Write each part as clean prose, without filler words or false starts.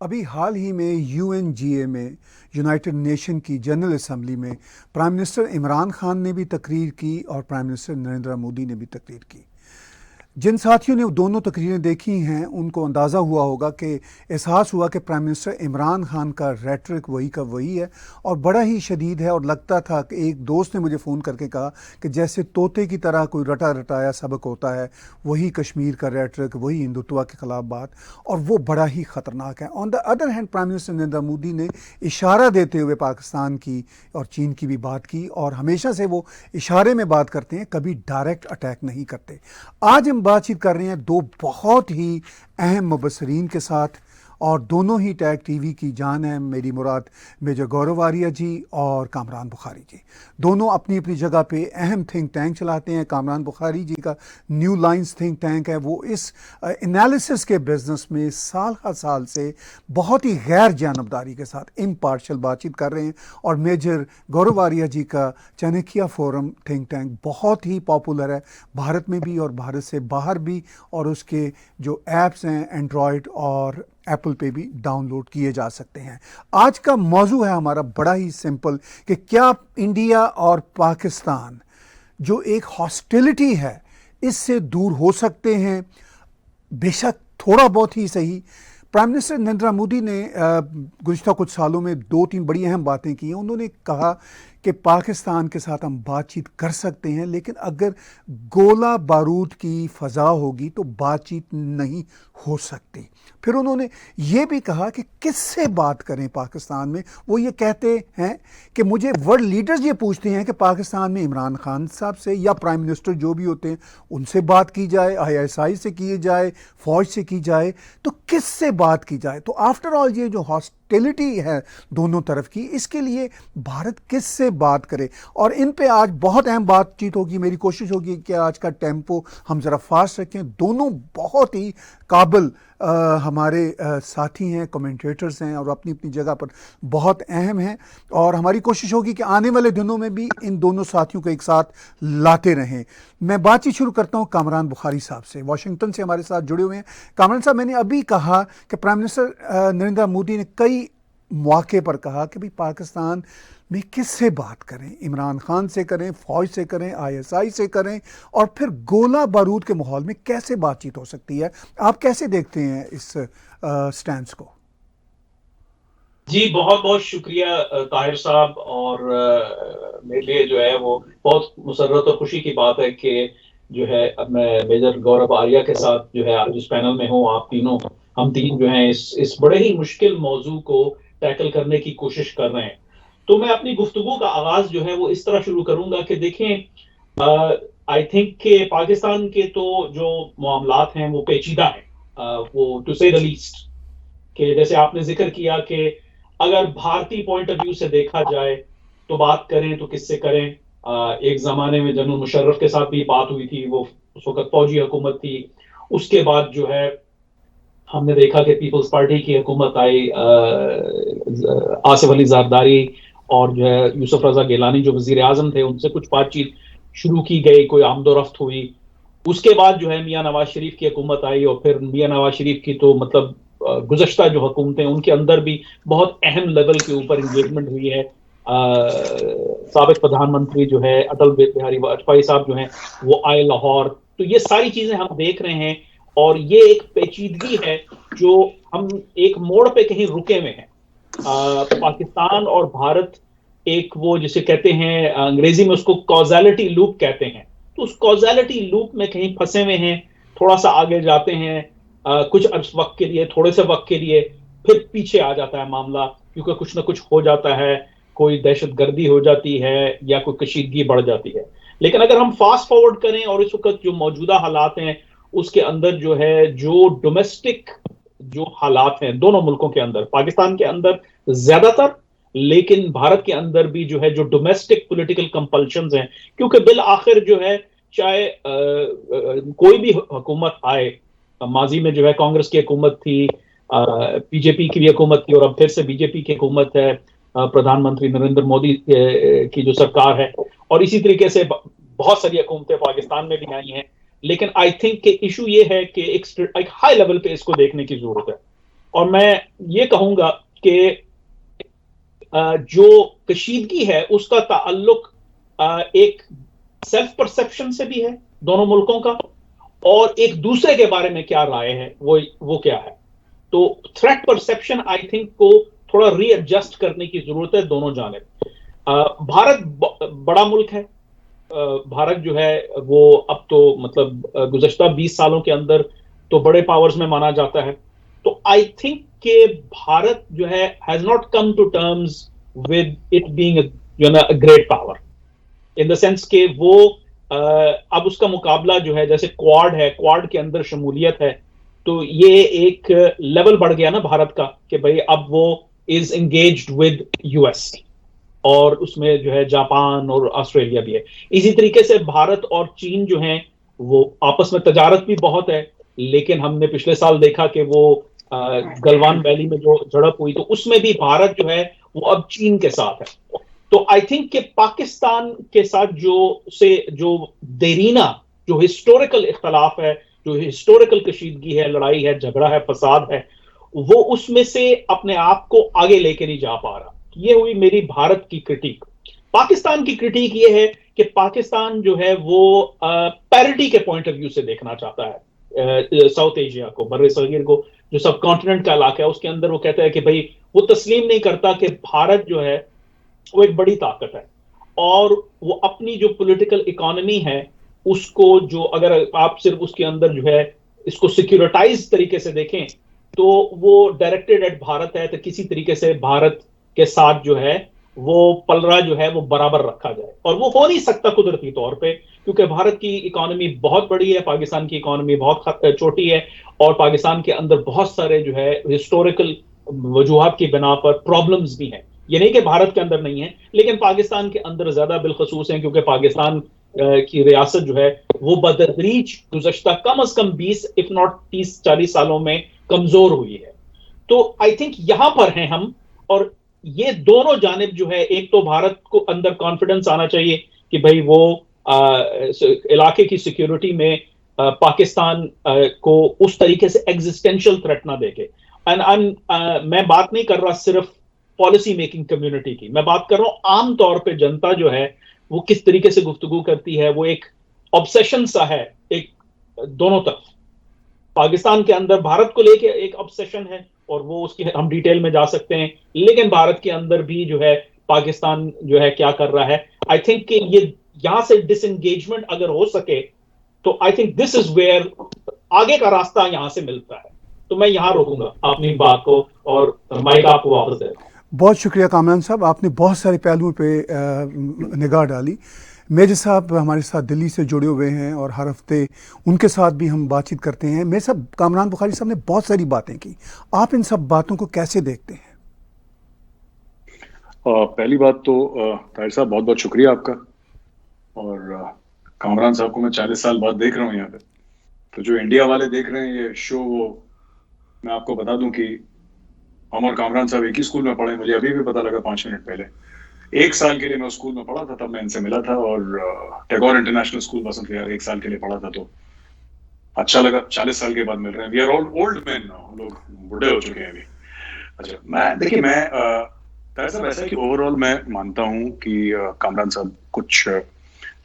अभी हाल ही में यूएनजीए में यूनाइटेड नेशन की जनरल असेंबली में प्राइम मिनिस्टर इमरान खान ने भी तकरीर की और प्राइम मिनिस्टर नरेंद्र मोदी ने भी तकरीर की। जिन साथियों ने दोनों तकरीरें देखी हैं उनको अंदाज़ा हुआ होगा कि एहसास हुआ कि प्राइम मिनिस्टर इमरान खान का रेटरिक वही का वही है और बड़ा ही शदीद है। और लगता था कि एक दोस्त ने मुझे फ़ोन करके कहा कि जैसे तोते की तरह कोई रटा रटाया सबक होता है, वही कश्मीर का रेटरिक, वही हिंदुत्व के ख़िलाफ़ बात, और वो बड़ा ही ख़तरनाक है। On the other hand prime minister Narendra Modi ने इशारा देते हुए पाकिस्तान की और चीन की भी बात की, और हमेशा से वो इशारे में बात करते हैं, कभी डायरेक्ट अटैक नहीं करते। आज हम बातचीत कर रहे हैं दो बहुत ही अहम मुबस्सरीन के साथ, और दोनों ही टैग टीवी की जान है। मेरी मुराद मेजर गौरव आर्या जी और कामरान बुखारी जी, दोनों अपनी अपनी जगह पे अहम थिंक टैंक चलाते हैं। कामरान बुखारी जी का न्यू लाइंस थिंक टैंक है, वो इस एनालिसिस के बिजनेस में साल हर साल से बहुत ही गैर जानबदारी के साथ इम्पार्शल बातचीत कर रहे हैं। और मेजर गौरव आर्या जी का चाणक्य फोरम थिंक टैंक बहुत ही पॉपुलर है, भारत में भी और भारत से बाहर भी, और उसके जो ऐप्स हैं एंड्रॉयड और एप्पल पे भी डाउनलोड किए जा सकते हैं। आज का मौजू है हमारा बड़ा ही सिंपल कि क्या इंडिया और पाकिस्तान जो एक हॉस्टिलिटी है इससे दूर हो सकते हैं। बेशक थोड़ा बहुत ही सही। प्राइम मिनिस्टर नरेंद्र मोदी ने गुज़िश्ता कुछ सालों में दो तीन बड़ी अहम बातें की हैं। उन्होंने कहा कि पाकिस्तान के साथ हम बातचीत कर सकते हैं, लेकिन अगर गोला बारूद की फ़ज़ा होगी तो बातचीत नहीं हो सकती। फिर उन्होंने ये भी कहा कि किससे बात करें पाकिस्तान में। वो ये कहते हैं कि मुझे वर्ल्ड लीडर्स ये पूछते हैं कि पाकिस्तान में इमरान खान साहब से या प्राइम मिनिस्टर जो भी होते हैं उनसे बात की जाए, आईएसआई से की जाए, फ़ौज से की जाए, तो किससे बात की जाए। तो आफ्टर ऑल ये जो हॉस्टिलिटी है दोनों तरफ की, इसके लिए भारत किससे बात करे। और इन पे आज बहुत अहम बातचीत होगी। मेरी कोशिश होगी कि आज का टेम्पो हम ज़रा फास्ट रखें। दोनों बहुत ही काबिल हमारे साथी हैं, कमेंटेटर्स हैं और अपनी अपनी जगह पर बहुत अहम हैं। और हमारी कोशिश होगी कि आने वाले दिनों में भी इन दोनों साथियों को एक साथ लाते रहें। मैं बातचीत शुरू करता हूं कामरान बुखारी साहब से, वाशिंगटन से हमारे साथ जुड़े हुए हैं। कामरान साहब, मैंने अभी कहा कि प्राइम मिनिस्टर नरेंद्र मोदी ने कई मौके पर कहा कि भाई पाकिस्तान में किससे बात करें, इमरान खान से करें, फ़ौज से करें, आईएसआई से करें, और फिर गोला बारूद के माहौल में कैसे बातचीत हो सकती है। आप कैसे देखते हैं इस स्टैंड को? जी, बहुत बहुत शुक्रिया ताहिर साहब। और मेरे लिए जो है वो बहुत मुसर्रत और खुशी की बात है कि जो है अब मैं मेजर गौरव आर्या के साथ जो है आज इस पैनल में हूँ। आप तीनों, हम तीन जो हैं इस बड़े ही मुश्किल मौजू को टैकल करने की कोशिश कर रहे हैं। तो मैं अपनी गुफ्तगू का आगाज जो है वो इस तरह शुरू करूंगा कि देखें, आई थिंक कि पाकिस्तान के तो जो मामलात हैं वो पेचीदा हैं, वो टू से द लीस्ट। कि जैसे आपने जिक्र किया कि अगर भारतीय पॉइंट ऑफ व्यू से देखा जाए तो बात करें तो किससे करें। एक जमाने में जनरल मुशर्रफ के साथ भी बात हुई थी, वो उस वक्त फौजी हुकूमत थी। उसके बाद जो है हमने देखा कि पीपल्स पार्टी की हुकूमत आई, आसिफ अली जरदारी और जो है यूसुफ रजा गिलानी जो वजीर आजम थे, उनसे कुछ बातचीत शुरू की गई, कोई आमदोरफ्त हुई। उसके बाद जो है मियां नवाज शरीफ की हुकूमत आई, और फिर मियां नवाज शरीफ की तो मतलब गुज़श्ता जो हुकूमतें उनके अंदर भी बहुत अहम लेवल के ऊपर इंगेजमेंट हुई है। साबिक प्रधानमंत्री जो है अटल बिहारी वाजपेयी साहब जो हैं वो आए लाहौर। तो ये सारी चीजें हम देख रहे हैं, और ये एक पेचीदगी है जो हम एक मोड़ पे कहीं रुके हुए हैं। पाकिस्तान और भारत एक वो जिसे कहते हैं अंग्रेजी में उसको कॉजैलिटी लूप कहते हैं, तो उस कॉजैलिटी लूप में कहीं फंसे हुए हैं। थोड़ा सा आगे जाते हैं कुछ अर्स वक्त के लिए, थोड़े से वक्त के लिए, फिर पीछे आ जाता है मामला, क्योंकि कुछ ना कुछ हो जाता है, कोई दहशतगर्दी हो जाती है या कोई कशीदगी बढ़ जाती है। लेकिन अगर हम फास्ट फॉरवर्ड करें और इस वक्त जो मौजूदा हालात हैं उसके अंदर जो है, जो डोमेस्टिक जो हालात हैं दोनों मुल्कों के अंदर, पाकिस्तान के अंदर ज्यादातर, लेकिन भारत के अंदर भी जो है जो डोमेस्टिक पॉलिटिकल कंपल्शंस हैं, क्योंकि बिल आखिर जो है चाहे कोई भी हुकूमत आए, माजी में जो है कांग्रेस की हुकूमत थी, बीजेपी की भी हुकूमत थी, और अब फिर से बीजेपी की हुकूमत है, प्रधानमंत्री नरेंद्र मोदी की जो सरकार है, और इसी तरीके से बहुत सारी हुकूमतें पाकिस्तान में भी आई हैं। लेकिन आई थिंक कि इशू ये है कि एक हाई लेवल पे इसको देखने की जरूरत है। और मैं ये कहूंगा कि जो कशीदगी है उसका ताल्लुक एक सेल्फ परसेप्शन से भी है दोनों मुल्कों का, और एक दूसरे के बारे में क्या राय है वो क्या है। तो थ्रेट परसेप्शन आई थिंक को थोड़ा रीएडजस्ट करने की जरूरत है दोनों जानिब। भारत बड़ा मुल्क है। भारत जो है वो अब तो मतलब गुज़श्ता 20 सालों के अंदर तो बड़े पावर्स में माना जाता है। तो आई थिंक कि भारत जो है has not come to terms with it being a great power, in the sense कि वो अब उसका मुकाबला जो है, जैसे क्वाड है, क्वाड के अंदर शमूलियत है, तो ये एक लेवल बढ़ गया ना भारत का कि भाई अब वो इज एंगेज्ड विद यूएस, और उसमें जो है जापान और ऑस्ट्रेलिया भी है। इसी तरीके से भारत और चीन जो हैं वो आपस में तजारत भी बहुत है, लेकिन हमने पिछले साल देखा कि वो गलवान वैली में जो झड़प हुई तो उसमें भी भारत जो है वो अब चीन के साथ है। तो आई थिंक कि पाकिस्तान के साथ जो देरीना जो हिस्टोरिकल इख्तलाफ है, जो हिस्टोरिकल कशीदगी है, लड़ाई है, झगड़ा है, फसाद है, वो उसमें से अपने आप को आगे लेके नहीं जा पा रहा। ये हुई मेरी भारत की क्रिटिक। पाकिस्तान की क्रिटिक ये है कि पाकिस्तान जो है वो पैरिटी के पॉइंट ऑफ व्यू से देखना चाहता है साउथ एशिया को, बर्रे सगीर को, जो सब कॉन्टिनेंट का इलाका है उसके अंदर। वो कहता है कि भाई वो तस्लीम नहीं करता कि भारत जो है वो एक बड़ी ताकत है, और वो अपनी जो पॉलिटिकल इकोनॉमी है उसको, जो अगर आप सिर्फ उसके अंदर जो है इसको सिक्योरिटाइज तरीके से देखें तो वो डायरेक्टेड एट भारत है। तो किसी तरीके से भारत के साथ जो है वो पलड़ा जो है वो बराबर रखा जाए, और वो हो नहीं सकता कुदरती तौर पे, क्योंकि भारत की इकोनॉमी बहुत बड़ी है, पाकिस्तान की इकोनॉमी बहुत छोटी है, और पाकिस्तान के अंदर बहुत सारे जो है हिस्टोरिकल वजूहात की बिना पर प्रॉब्लम्स भी हैं। ये नहीं कि भारत के अंदर नहीं है, लेकिन पाकिस्तान के अंदर ज्यादा बिलखसूस हैं, क्योंकि पाकिस्तान की रियासत जो है वो बदतदरीज गुज़श्ता कम अज कम 20 इफ नॉट 30-40 सालों में कमजोर हुई है। तो आई थिंक यहां पर हैं हम, और ये दोनों जानिब जो है, एक तो भारत को अंदर कॉन्फिडेंस आना चाहिए कि भाई वो इलाके की सिक्योरिटी में पाकिस्तान को उस तरीके से एग्जिस्टेंशियल थ्रेट ना देके। एंड मैं बात नहीं कर रहा सिर्फ पॉलिसी मेकिंग कम्युनिटी की, मैं बात कर रहा हूं आम तौर पे जनता जो है वो किस तरीके से गुफ्तगू करती है। वो एक ऑब्सेशन सा है, एक दोनों तरफ पाकिस्तान के अंदर भारत को लेके एक ऑब्सेशन है, और वो उसकी हम डिटेल में जा सकते हैं, लेकिन भारत के अंदर भी जो है पाकिस्तान जो है क्या कर रहा है। आई थिंक कि ये यहां से डिसएंगेजमेंट अगर हो सके तो I think this is where आगे का रास्ता यहां से मिलता है। तो मैं यहां रोकूंगा अपनी बात को और माइक आपको वापस दे। बहुत शुक्रिया कामरान साहब, आपने बहुत सारे पहलुओं पे निगाह डाली। मेजर साहब हमारे साथ दिल्ली से जुड़े हुए हैं और हर हफ्ते उनके साथ भी हम बातचीत करते हैं। मेरे साहब, कामरान बुखारी साहब ने बहुत सारी बातें की, आप इन सब बातों को कैसे देखते हैं? पहली बात तो ताहिर साहब बहुत बहुत शुक्रिया आपका, और कामरान साहब को मैं 40 साल बाद देख रहा हूँ यहाँ पे। तो जो इंडिया वाले देख रहे हैं ये शो, वो मैं आपको बता दूं कि हम और कामरान साहब एक ही स्कूल में पढ़े। मुझे अभी भी पता लगा 5 मिनट पहले। 1 साल के लिए मैं उस स्कूल में पढ़ा था, तब मैं इनसे मिला था, और टैगोर इंटरनेशनल स्कूल बसंत विहार 1 साल के लिए पढ़ा था। तो अच्छा लगा, 40 साल के बाद मिल रहे हैं। We are all old man now, हम लोग बूढ़े हो चुके हैं अभी। अच्छा, देखिए मैं ताहिर साहब ऐसा है कि ओवरऑल मैं मानता हूँ कि कामरान साहब कुछ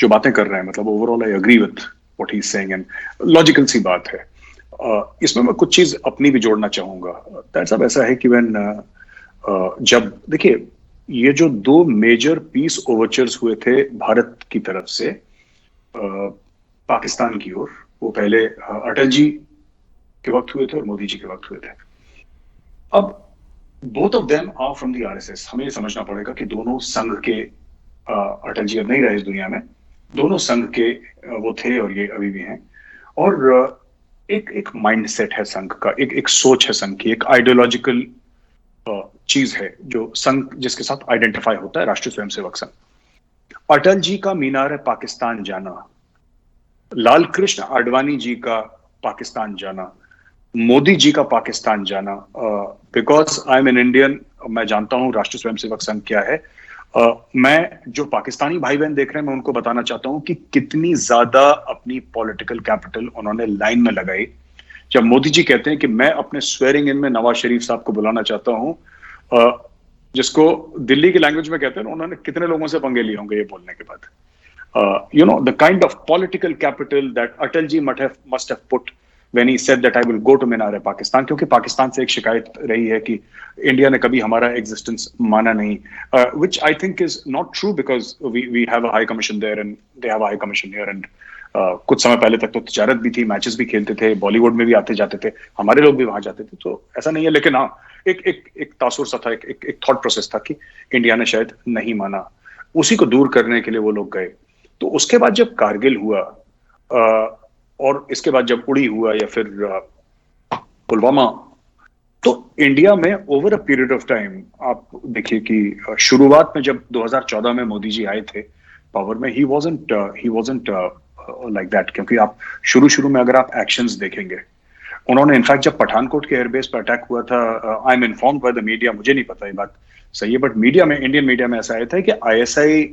जो बातें कर रहे हैं, मतलब overall I agree with what he is saying, and logical सी बात है। इसमें मैं कुछ चीज अपनी भी जोड़ना चाहूंगा। ताहिर साहब ऐसा है कि जब देखिए ये जो 2 मेजर पीस ओवरचर्स हुए थे भारत की तरफ से पाकिस्तान की ओर, वो पहले अटल जी के वक्त हुए थे और मोदी जी के वक्त हुए थे। अब both of them are from the RSS. हमें समझना पड़ेगा कि दोनों संघ के, अटल जी अब नहीं रहे इस दुनिया में, दोनों संघ के वो थे और ये अभी भी हैं। और एक माइंडसेट है संघ का, एक सोच है संघ की, एक आइडियोलॉजिकल चीज है जो संघ जिसके साथ आइडेंटिफाई होता है, राष्ट्रीय स्वयंसेवक संघ। अटल जी का मीनार पाकिस्तान जाना, लाल कृष्ण आडवाणी जी का पाकिस्तान जाना, मोदी जी का पाकिस्तान जाना, because I am an Indian, मैं जानता हूं राष्ट्रीय स्वयंसेवक संघ क्या है। मैं जो पाकिस्तानी भाई बहन देख रहे हैं, मैं उनको बताना चाहता हूं कि कितनी ज्यादा अपनी पॉलिटिकल कैपिटल उन्होंने लाइन में लगाई जब मोदी जी कहते हैं कि मैं अपने स्वेरिंग इन में नवाज शरीफ साहब को बुलाना चाहता हूं, जिसको दिल्ली की लैंग्वेज में कहते हैं, उन्होंने कितने लोगों से पंगे लिए होंगे ये बोलने के बाद. The kind of political capital that Atal ji must have put when he said that I will go to Minaar-e-Pakistan, क्योंकि पाकिस्तान से एक शिकायत रही है कि इंडिया ने कभी हमारा एग्जिस्टेंस माना नहीं, which I think is not true because we have a high commission there and they have a high commission here and कुछ समय पहले तक तो तिजारत भी थी, मैचेस भी खेलते थे, बॉलीवुड में भी आते जाते थे, हमारे लोग भी वहां जाते थे, तो ऐसा नहीं है. लेकिन हाँ, एक तासुर सा था, एक थॉट प्रोसेस था कि इंडिया ने शायद नहीं माना, उसी को दूर करने के लिए वो लोग गए. तो उसके बाद जब कारगिल हुआ और इसके बाद जब उड़ी हुआ या फिर पुलवामा, तो इंडिया में over a period of time आप देखिए कि शुरुआत में जब 2014 में मोदी जी आए थे पावर में, ही वाजंट लाइक दैट, क्योंकि आप शुरू में अगर आप एक्शंस देखेंगे, उन्होंने इनफैक्ट जब पठानकोट के एयरबेस पर अटैक हुआ था, I am informed by the media, मुझे नहीं पता ये बात सही है, बट मीडिया में, इंडियन मीडिया में ऐसा आया था कि ISI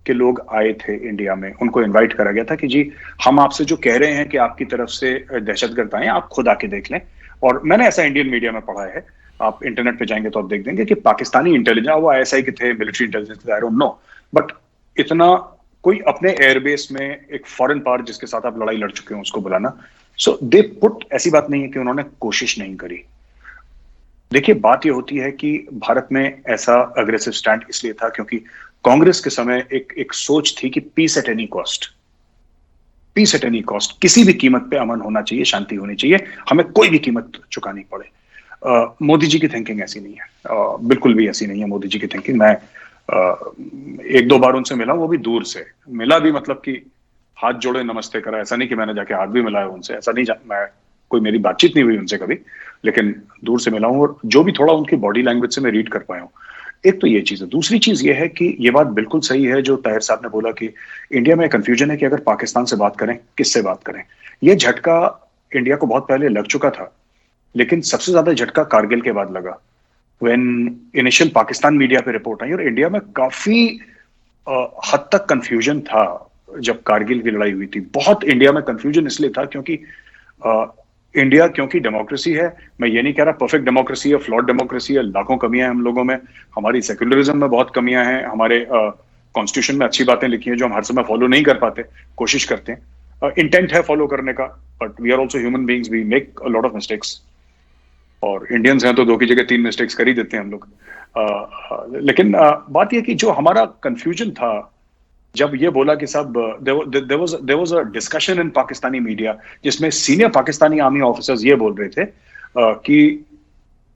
के लोग आए थे इंडिया में, उनको इनवाइट करा गया था कि जी हम आपसे जो कह रहे हैं कि आपकी तरफ से दहशतगर्द आए, आप खुद आके देख लें. और मैंने ऐसा इंडियन मीडिया में पढ़ा है, आप इंटरनेट पे जाएंगे तो आप देख देंगे कि पाकिस्तानी इंटेलिजेंस, वो ISI के थे, military intelligence, I don't know, but इतना कोई अपने एयरबेस में एक फॉरेन पावर जिसके साथ आप लड़ाई लड़ चुके हो उसको बुलाना, सो दे पुट, ऐसी बात नहीं है कि उन्होंने कोशिश नहीं करी. देखिए बात ये होती है कि भारत में ऐसा अग्रेसिव स्टैंड इसलिए था क्योंकि कांग्रेस के समय एक सोच थी कि peace at any cost, peace at any cost, किसी भी कीमत पे अमन होना चाहिए, शांति होनी चाहिए, हमें कोई भी कीमत चुकानी पड़े. मोदी जी की थिंकिंग ऐसी नहीं है, बिल्कुल भी ऐसी नहीं है मोदी जी की थिंकिंग. मैं एक दो बार उनसे मिला, वो भी दूर से मिला, भी मतलब कि हाथ जोड़े नमस्ते करा, ऐसा नहीं कि मैंने जाके हाथ भी मिलाया उनसे, ऐसा नहीं, मैं कोई मेरी बातचीत नहीं हुई उनसे कभी, लेकिन दूर से मिला हूं और जो भी थोड़ा उनकी बॉडी लैंग्वेज से मैं रीड कर पाया हूं. एक तो ये चीज है. दूसरी चीज ये है कि ये बात बिल्कुल सही है जो ताहिर साहब ने बोला कि इंडिया में कंफ्यूजन है कि अगर पाकिस्तान से बात करें किससे बात करें. ये झटका इंडिया को बहुत पहले लग चुका था, लेकिन सबसे ज्यादा झटका कारगिल के बाद लगा, व्हेन इनिशियल पाकिस्तान मीडिया पे रिपोर्ट आई. और इंडिया में काफी हद तक कंफ्यूजन था जब कारगिल की लड़ाई हुई थी. बहुत इंडिया में कंफ्यूजन इसलिए था क्योंकि इंडिया, क्योंकि डेमोक्रेसी है, मैं ये नहीं कह रहा परफेक्ट डेमोक्रेसी है, फ्लॉड डेमोक्रेसी है, लाखों कमियां हैं हम लोगों में, हमारी सेक्युलरिज्म में बहुत कमियां हैं, हमारे कॉन्स्टिट्यूशन में अच्छी बातें लिखी हैं जो हम हर समय फॉलो नहीं कर पाते, कोशिश करते हैं, इंटेंट है फॉलो करने का, but we are also human beings, we make a lot of mistakes, और इंडियंस हैं तो 2 की जगह 3 मिस्टेक्स कर ही देते हैं हम लोग. लेकिन बात यह कि जो हमारा कंफ्यूजन था जब ये बोला कि साहब, there was a discussion in Pakistani media जिसमें सीनियर पाकिस्तानी आर्मी ऑफिसर्स ये बोल रहे थे कि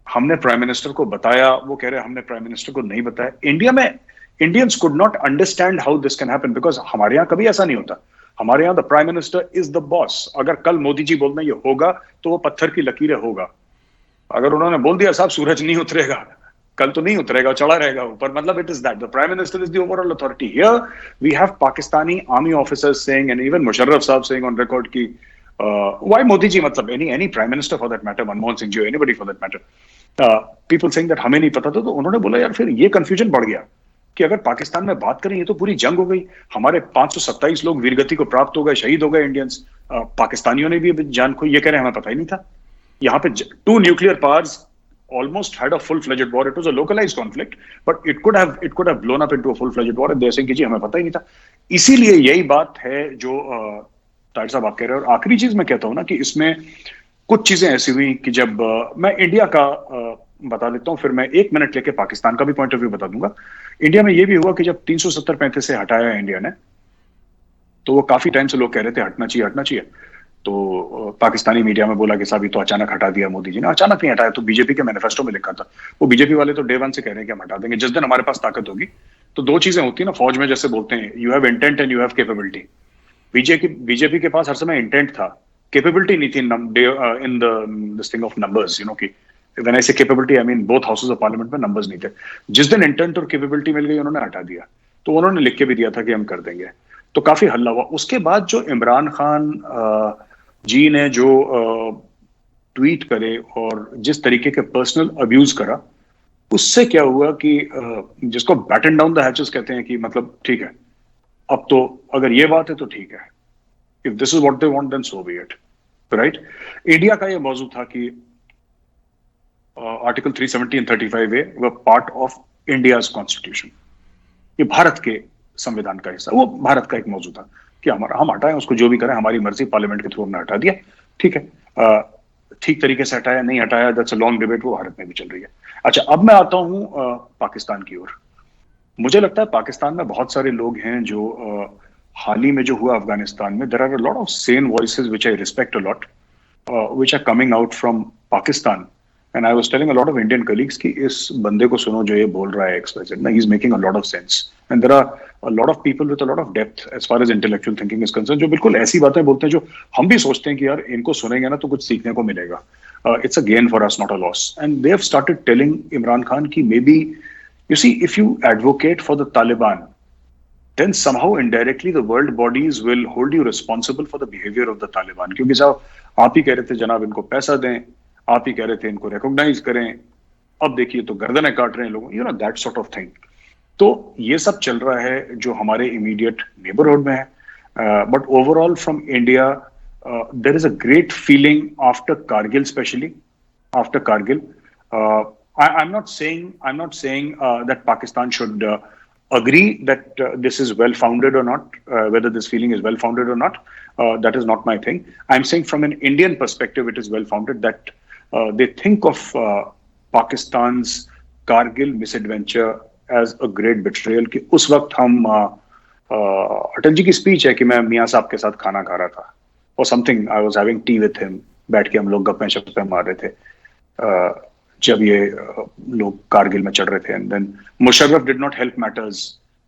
हमने प्राइम मिनिस्टर को बताया, वो कह रहे हमने प्राइम मिनिस्टर को नहीं बताया. इंडिया में Indians could not understand how this can happen, because हमारे यहाँ कभी ऐसा नहीं होता. हमारे यहाँ the prime minister is the boss. अगर कल मोदी जी बोलना ये होगा तो वो पत्थर की लकीरें होगा. अगर उन्होंने बोल दिया साहब सूरज नहीं उतरेगा, कल तो नहीं उतरेगा, चढ़ा रहेगा ऊपर, मतलब it is that the prime minister is the overall authority. Here we have Pakistani army officers saying and even Musharraf साहब सेइंग ऑन रिकॉर्ड की व्हाई मोदी जी, मतलब any prime minister for that matter, Manmohan Singh ji, anybody for that matter, people saying that हमें नहीं पता था. तो उन्होंने बोला यार फिर ये कंफ्यूजन बढ़ गया कि अगर पाकिस्तान में बात करें ये तो पूरी जंग हो गई, हमारे 527 लोग वीरगति को प्राप्त हो गए, शहीद हो गए इंडियंस, पाकिस्तानियों ने भी जान खोई, ये कह रहे हैं हमें पता ही नहीं था. यहाँ पे 2 nuclear powers almost had a full-fledged war. It was a localized conflict, but it could have blown up into a full-fledged war. They're saying कि जी हमें पता ही नहीं था. इसीलिए यही बात है जो ताहिर साहब आप कह रहे हैं. और आखिरी चीज मैं कहता हूं ना कि इसमें कुछ चीजें ऐसी हुई कि जब मैं इंडिया का बता देता हूं, फिर मैं 1 मिनट लेके पाकिस्तान का भी पॉइंट ऑफ व्यू बता दूंगा. इंडिया में ये भी हुआ कि जब 370-35 से हटाया इंडिया ने, तो वो काफी टाइम से लोग कह रहे थे हटना चाहिए. तो पाकिस्तानी मीडिया में बोला कि साहब ये तो अचानक हटा दिया मोदी जी ने. अचानक नहीं हटाया, तो बीजेपी के मैनिफेस्टो में लिखा था. वो बीजेपी वाले तो डे 1 से कह रहे हैं कि हम हटा देंगे जिस दिन हमारे पास ताकत होगी. तो 2 चीजें होती है ना फौज में, जैसे बोलते हैं you have intent and you have capability. BJP के पास हर समय इंटेंट था, कैपेबिलिटी नहीं थी in this thing of numbers, you know कि व्हेन आई से capability I mean both houses of parliament में नंबर्स नहीं थे. जिस दिन इंटेंट और कैपेबिलिटी मिल गई उन्होंने हटा दिया. तो उन्होंने लिख के भी दिया था कि हम कर देंगे. तो काफी हल्ला हुआ. उसके बाद जो इमरान खान जी ने जो ट्वीट करे और जिस तरीके के पर्सनल अब्यूज करा, उससे क्या हुआ कि जिसको बैटन डाउन द हैचेस कहते हैं कि मतलब ठीक है, अब तो अगर ये बात है तो ठीक है, if this is what they want then so be it. Right. India का ये मौजू था कि आर्टिकल 370 एंड 35A व पार्ट ऑफ इंडियाज कॉन्स्टिट्यूशन, ये भारत के संविधान का हिस्सा, वो भारत का एक मौजू था कि हमारा, हम हटाएं उसको, जो भी करें हमारी मर्जी, पार्लियामेंट के थ्रू हमने हटा दिया, ठीक है। ठीक तरीके से हटाया नहीं हटाया, दैट्स अ लॉन्ग डिबेट, वो भारत में भी चल रही है। अच्छा, अब मैं आता हूं पाकिस्तान की ओर। मुझे लगता है पाकिस्तान में बहुत सारे लोग हैं जो हाल ही में जो हुआ अफगानिस्तान में, there are a lot of sane voices which I respect a lot, which are coming out from Pakistan. And I was telling a lot of Indian colleagues कि इस बंदे को सुनो जो ये बोल रहा है XYZ ना, he's making a lot of sense. And there are a lot of people with a lot of depth as far as intellectual thinking is concerned, जो बिल्कुल ऐसी बातें बोलते हैं जो हम भी सोचते हैं कि यार इनको सुनेंगे ना तो कुछ सीखने को मिलेगा. It's a gain for us, not a loss. And they have started telling Imran Khan कि maybe, you see, if you advocate for the Taliban, then somehow indirectly the world bodies will hold you responsible for the behavior of the Taliban. क्योंकि साहब आप ही कह रहे थे जनाब इनको पैसा दें, आप ही कह रहे थे इनको रिकॉग्नाइज करें, अब देखिए तो गर्दनें काट रहे हैं लोगों, you know, that sort of thing. तो ये सब चल रहा है जो हमारे इमीडिएट नेबरहुड में है. But overall from India there is a great feeling after Kargil, especially after Kargil. I'm not saying that Pakistan should agree that this is well founded or not, whether this feeling is well founded or not. That is not my thing. I'm saying from an Indian perspective, it is well founded that they think of Pakistan's Kargil misadventure as a great betrayal. कि उस वक्त हम अटल जी की speech है कि मैं मियाँ साहब के साथ खाना खा रहा था or something, I was having tea with him, बैठ के हम लोग गप्पे शप्पे मार रहे थे जब ये लोग कारगिल में चढ़ रहे थे. And then Musharraf did not help matters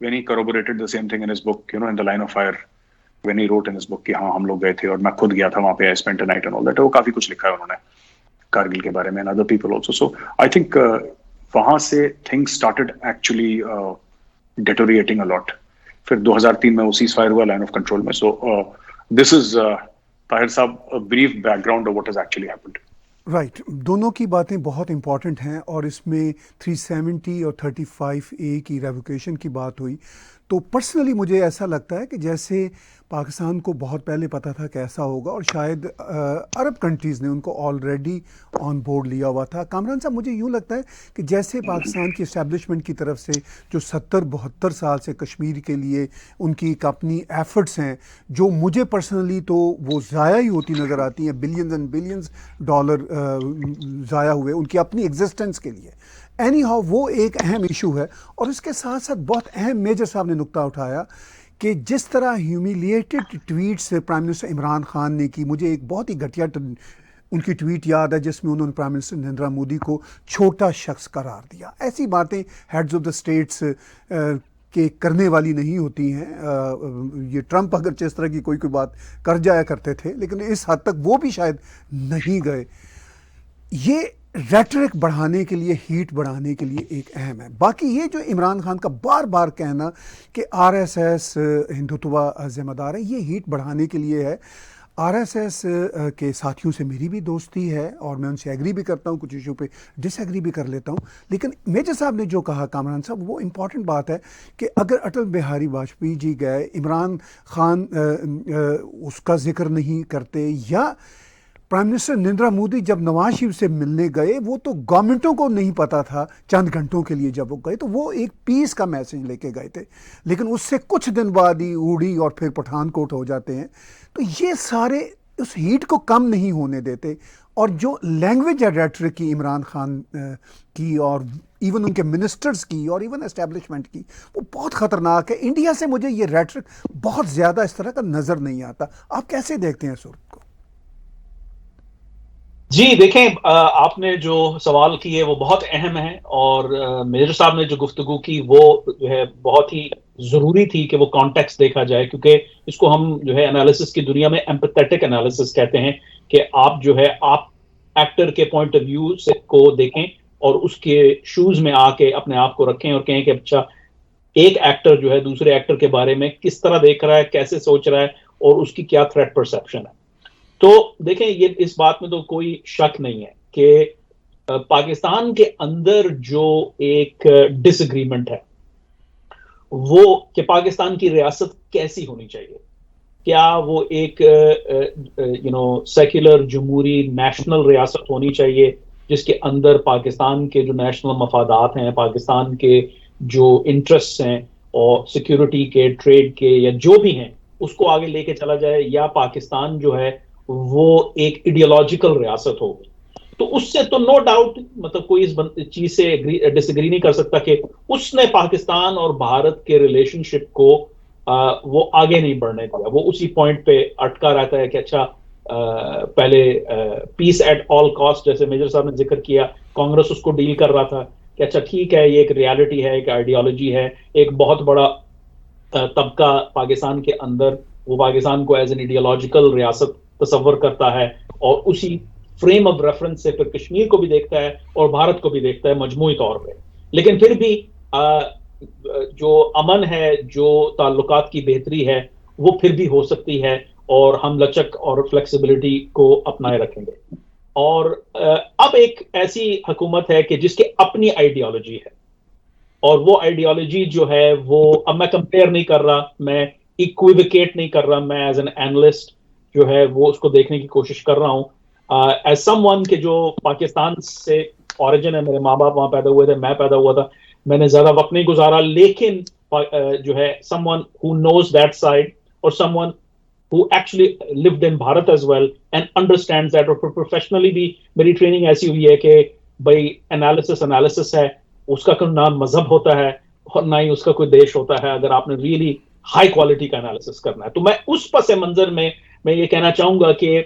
when he corroborated the same thing in his book, you know, in the line of fire, when he wrote in his book कि हाँ हम लोग गए थे और मैं खुद गया था वहाँ पे, I spent a night and all that. वो काफी कुछ लिखा है उन्होंने कारगिल के बारे में, and other people also. So I think वहाँ से things started actually deteriorating a lot. फिर 2003 में वो ceasefire हुआ लाइन ऑफ कंट्रोल में. So this is ताहिर साहब a brief background of what has actually happened. Right दोनों की बातें बहुत इंपॉर्टेंट हैं और इसमें 370 और 35A की रेवोकेशन की बात हुई तो पर्सनली मुझे ऐसा लगता है कि जैसे पाकिस्तान को बहुत पहले पता था कि ऐसा होगा और शायद अरब कंट्रीज़ ने उनको ऑलरेडी ऑन बोर्ड लिया हुआ था. कामरान साहब, मुझे यूँ लगता है कि जैसे पाकिस्तान की इस्टेब्लिशमेंट की तरफ से जो 70-72 साल से कश्मीर के लिए उनकी एक अपनी एफर्ट्स हैं जो मुझे पर्सनली तो वो ज़ाया ही होती नज़र आती हैं, बिलियंस एंड बिलियंस डॉलर ज़ाया हुए उनकी अपनी एग्जिस्टेंस के लिए. एनी हाउ वो एक अहम इशू है और इसके साथ साथ बहुत अहम मेजर साहब ने नुक्ता उठाया कि जिस तरह humiliated tweets prime minister Imran Khan ने की. मुझे एक बहुत ही घटिया उनकी ट्वीट याद है जिसमें उन्होंने प्राइम मिनिस्टर नरेंद्र मोदी को छोटा शख्स करार दिया. ऐसी बातें हेड्स ऑफ द स्टेट्स के करने वाली नहीं होती हैं. ये ट्रंप अगर जिस तरह की कोई बात कर जाया करते थे लेकिन इस हद तक वो भी शायद नहीं गए. ये रेटरिक बढ़ाने के लिए, हीट बढ़ाने के लिए एक अहम है. बाकी ये जो इमरान खान का बार बार कहना कि आरएसएस हिंदुत्व जिम्मेदार है, ये हीट बढ़ाने के लिए है. आरएसएस के साथियों से मेरी भी दोस्ती है और मैं उनसे एग्री भी करता हूँ, कुछ इशू पे डिसएग्री भी कर लेता हूँ. लेकिन मेजर साहब ने जो कहा कामरान साहब, वो इम्पॉर्टेंट बात है कि अगर अटल बिहारी वाजपेयी जी गए, इमरान खान उसका जिक्र नहीं करते, या प्राइम मिनिस्टर नरेंद्र मोदी जब नवाज शरीफ से मिलने गए वो तो गवर्नमेंटों को नहीं पता था चंद घंटों के लिए जब वो गए तो वो एक पीस का मैसेज लेके गए थे, लेकिन उससे कुछ दिन बाद ही उड़ी और फिर पठानकोट हो जाते हैं. तो ये सारे उस हीट को कम नहीं होने देते. और जो लैंग्वेज है रेटरिक की इमरान खान की और इवन उनके मिनिस्टर्स की और इवन एस्टेब्लिशमेंट की, वो बहुत ख़तरनाक है. इंडिया से मुझे ये रेटरिक बहुत ज़्यादा इस तरह का नज़र नहीं आता. आप कैसे देखते हैं सूरत को? जी देखें, आपने जो सवाल किए वो बहुत अहम है और मेजर साहब ने जो गुफ्तगू की वो जो है बहुत ही जरूरी थी कि वो कॉन्टेक्स्ट देखा जाए, क्योंकि इसको हम जो है एनालिसिस की दुनिया में एम्पैथेटिक एनालिसिस कहते हैं कि आप जो है आप एक्टर के पॉइंट ऑफ व्यू से को देखें और उसके शूज में आके अपने आप को रखें और कहें कि अच्छा एक एक्टर जो है दूसरे एक्टर के बारे में किस तरह देख रहा है, कैसे सोच रहा है और उसकी क्या थ्रेट परसेप्शन है. तो देखें, ये इस बात में तो कोई शक नहीं है कि पाकिस्तान के अंदर जो एक डिसएग्रीमेंट है वो कि पाकिस्तान की रियासत कैसी होनी चाहिए, क्या वो एक सेक्युलर जमहूरी नेशनल रियासत होनी चाहिए जिसके अंदर पाकिस्तान के जो नेशनल मफादात हैं, पाकिस्तान के जो इंटरेस्ट हैं और सिक्योरिटी के, ट्रेड के या जो भी हैं, उसको आगे लेके चला जाए, या पाकिस्तान जो है वो एक आइडियोलॉजिकल रियासत हो। तो उससे तो नो डाउट मतलब कोई इस चीज से डिसएग्री नहीं कर सकता कि उसने पाकिस्तान और भारत के रिलेशनशिप को वो आगे नहीं बढ़ने दिया। वो उसी पॉइंट पे अटका रहता है कि अच्छा पहले पीस एट ऑल कॉस्ट, जैसे मेजर साहब ने जिक्र किया, कांग्रेस उसको डील कर रहा था कि अच्छा ठीक है, ये एक रियलिटी है, एक आइडियोलॉजी है, एक बहुत बड़ा तबका पाकिस्तान के अंदर वो पाकिस्तान को एज एन आइडियोलॉजिकल रियासत तस्वर करता है और उसी फ्रेम ऑफ रेफरेंस से फिर कश्मीर को भी देखता है और भारत को भी देखता है मजमूई तौर पे। लेकिन फिर भी जो अमन है, जो ताल्लुकात की बेहतरी है, वो फिर भी हो सकती है और हम लचक और फ्लेक्सिबिलिटी को अपनाए रखेंगे। और अब एक ऐसी हुकूमत है कि जिसकी अपनी आइडियोलॉजी है और वो आइडियोलॉजी जो है वो, अब मैं कंपेयर नहीं कर रहा, मैं इक्विविकेट नहीं कर रहा, मैं एज एन एनालिस्ट जो है वो उसको देखने की कोशिश कर रहा हूं एज समवन के जो पाकिस्तान से ओरिजिन है, मेरे माँ बाप वहां पैदा हुए थे, मैं पैदा हुआ था, मैंने ज्यादा वक्त नहीं गुजारा, लेकिन जो है someone who knows that side और someone who actually lived in Bharat as well and understands that, और प्रोफेशनली भी मेरी ट्रेनिंग ऐसी हुई है कि भाई एनालिसिस है, उसका कोई ना मजहब होता है और ना ही उसका कोई देश होता है, अगर आपने रियली हाई क्वालिटी का एनालिसिस करना है। तो मैं उस पस मंजर में मैं ये कहना चाहूंगा कि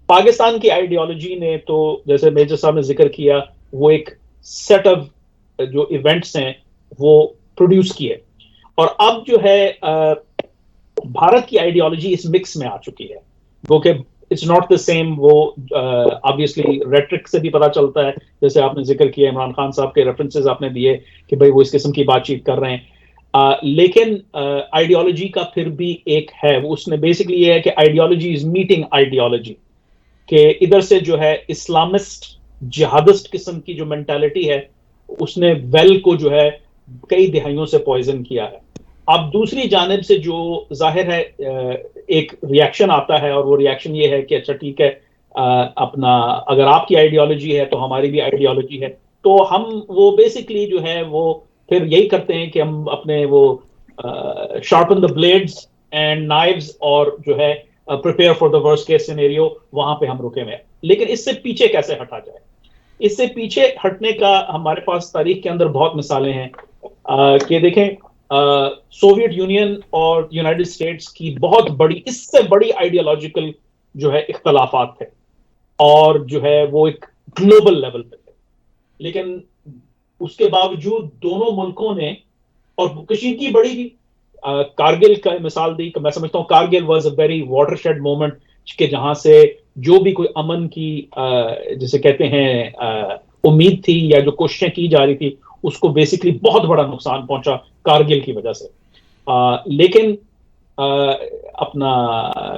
पाकिस्तान की आइडियोलॉजी ने तो, जैसे मेजर साहब ने जिक्र किया, वो एक सेट ऑफ जो इवेंट्स हैं वो प्रोड्यूस किए, और अब जो है भारत की आइडियोलॉजी इस मिक्स में आ चुकी है, क्योंकि इट्स नॉट द सेम। वो ऑब्वियसली रेट्रिक से भी पता चलता है, जैसे आपने जिक्र किया, इमरान खान साहब के रेफरेंसेस आपने दिए कि भाई वो इस किस्म की बातचीत कर रहे हैं, लेकिन आइडियोलॉजी का फिर भी एक है, वो उसने बेसिकली ये है कि आइडियोलॉजी इज मीटिंग आइडियोलॉजी, कि इधर से जो है इस्लामिस्ट जिहादिस्ट किस्म की जो मेंटालिटी है उसने वेल को जो है कई दिहाइयों से पॉइजन किया है। अब दूसरी जानिब से जो जाहिर है एक रिएक्शन आता है, और वो रिएक्शन ये है कि अच्छा ठीक है, अपना अगर आपकी आइडियोलॉजी है तो हमारी भी आइडियोलॉजी है, तो हम वो बेसिकली जो है वो फिर यही करते हैं कि हम अपने वो sharpen the blades and knives और जो है prepare for the worst case scenario, वहां पे हम रुके हुए हैं। लेकिन इससे पीछे कैसे हटा जाए? इससे पीछे हटने का हमारे पास तारीख के अंदर बहुत मिसालें हैं कि देखें, सोवियत यूनियन और यूनाइटेड स्टेट्स की बहुत बड़ी, इससे बड़ी आइडियोलॉजिकल जो है इख्तलाफात थे, और जो है वो एक ग्लोबल लेवल पे थे, लेकिन उसके बावजूद दोनों मुल्कों ने, और कश्मीर की बड़ी भी कारगिल का मिसाल दी, मैं समझता हूँ Kargil was a very watershed moment, कि जहां से जो भी कोई अमन की जिसे कहते हैं उम्मीद थी या जो कोशिशें की जा रही थी, उसको बेसिकली बहुत बड़ा नुकसान पहुंचा कारगिल की वजह से। लेकिन अपना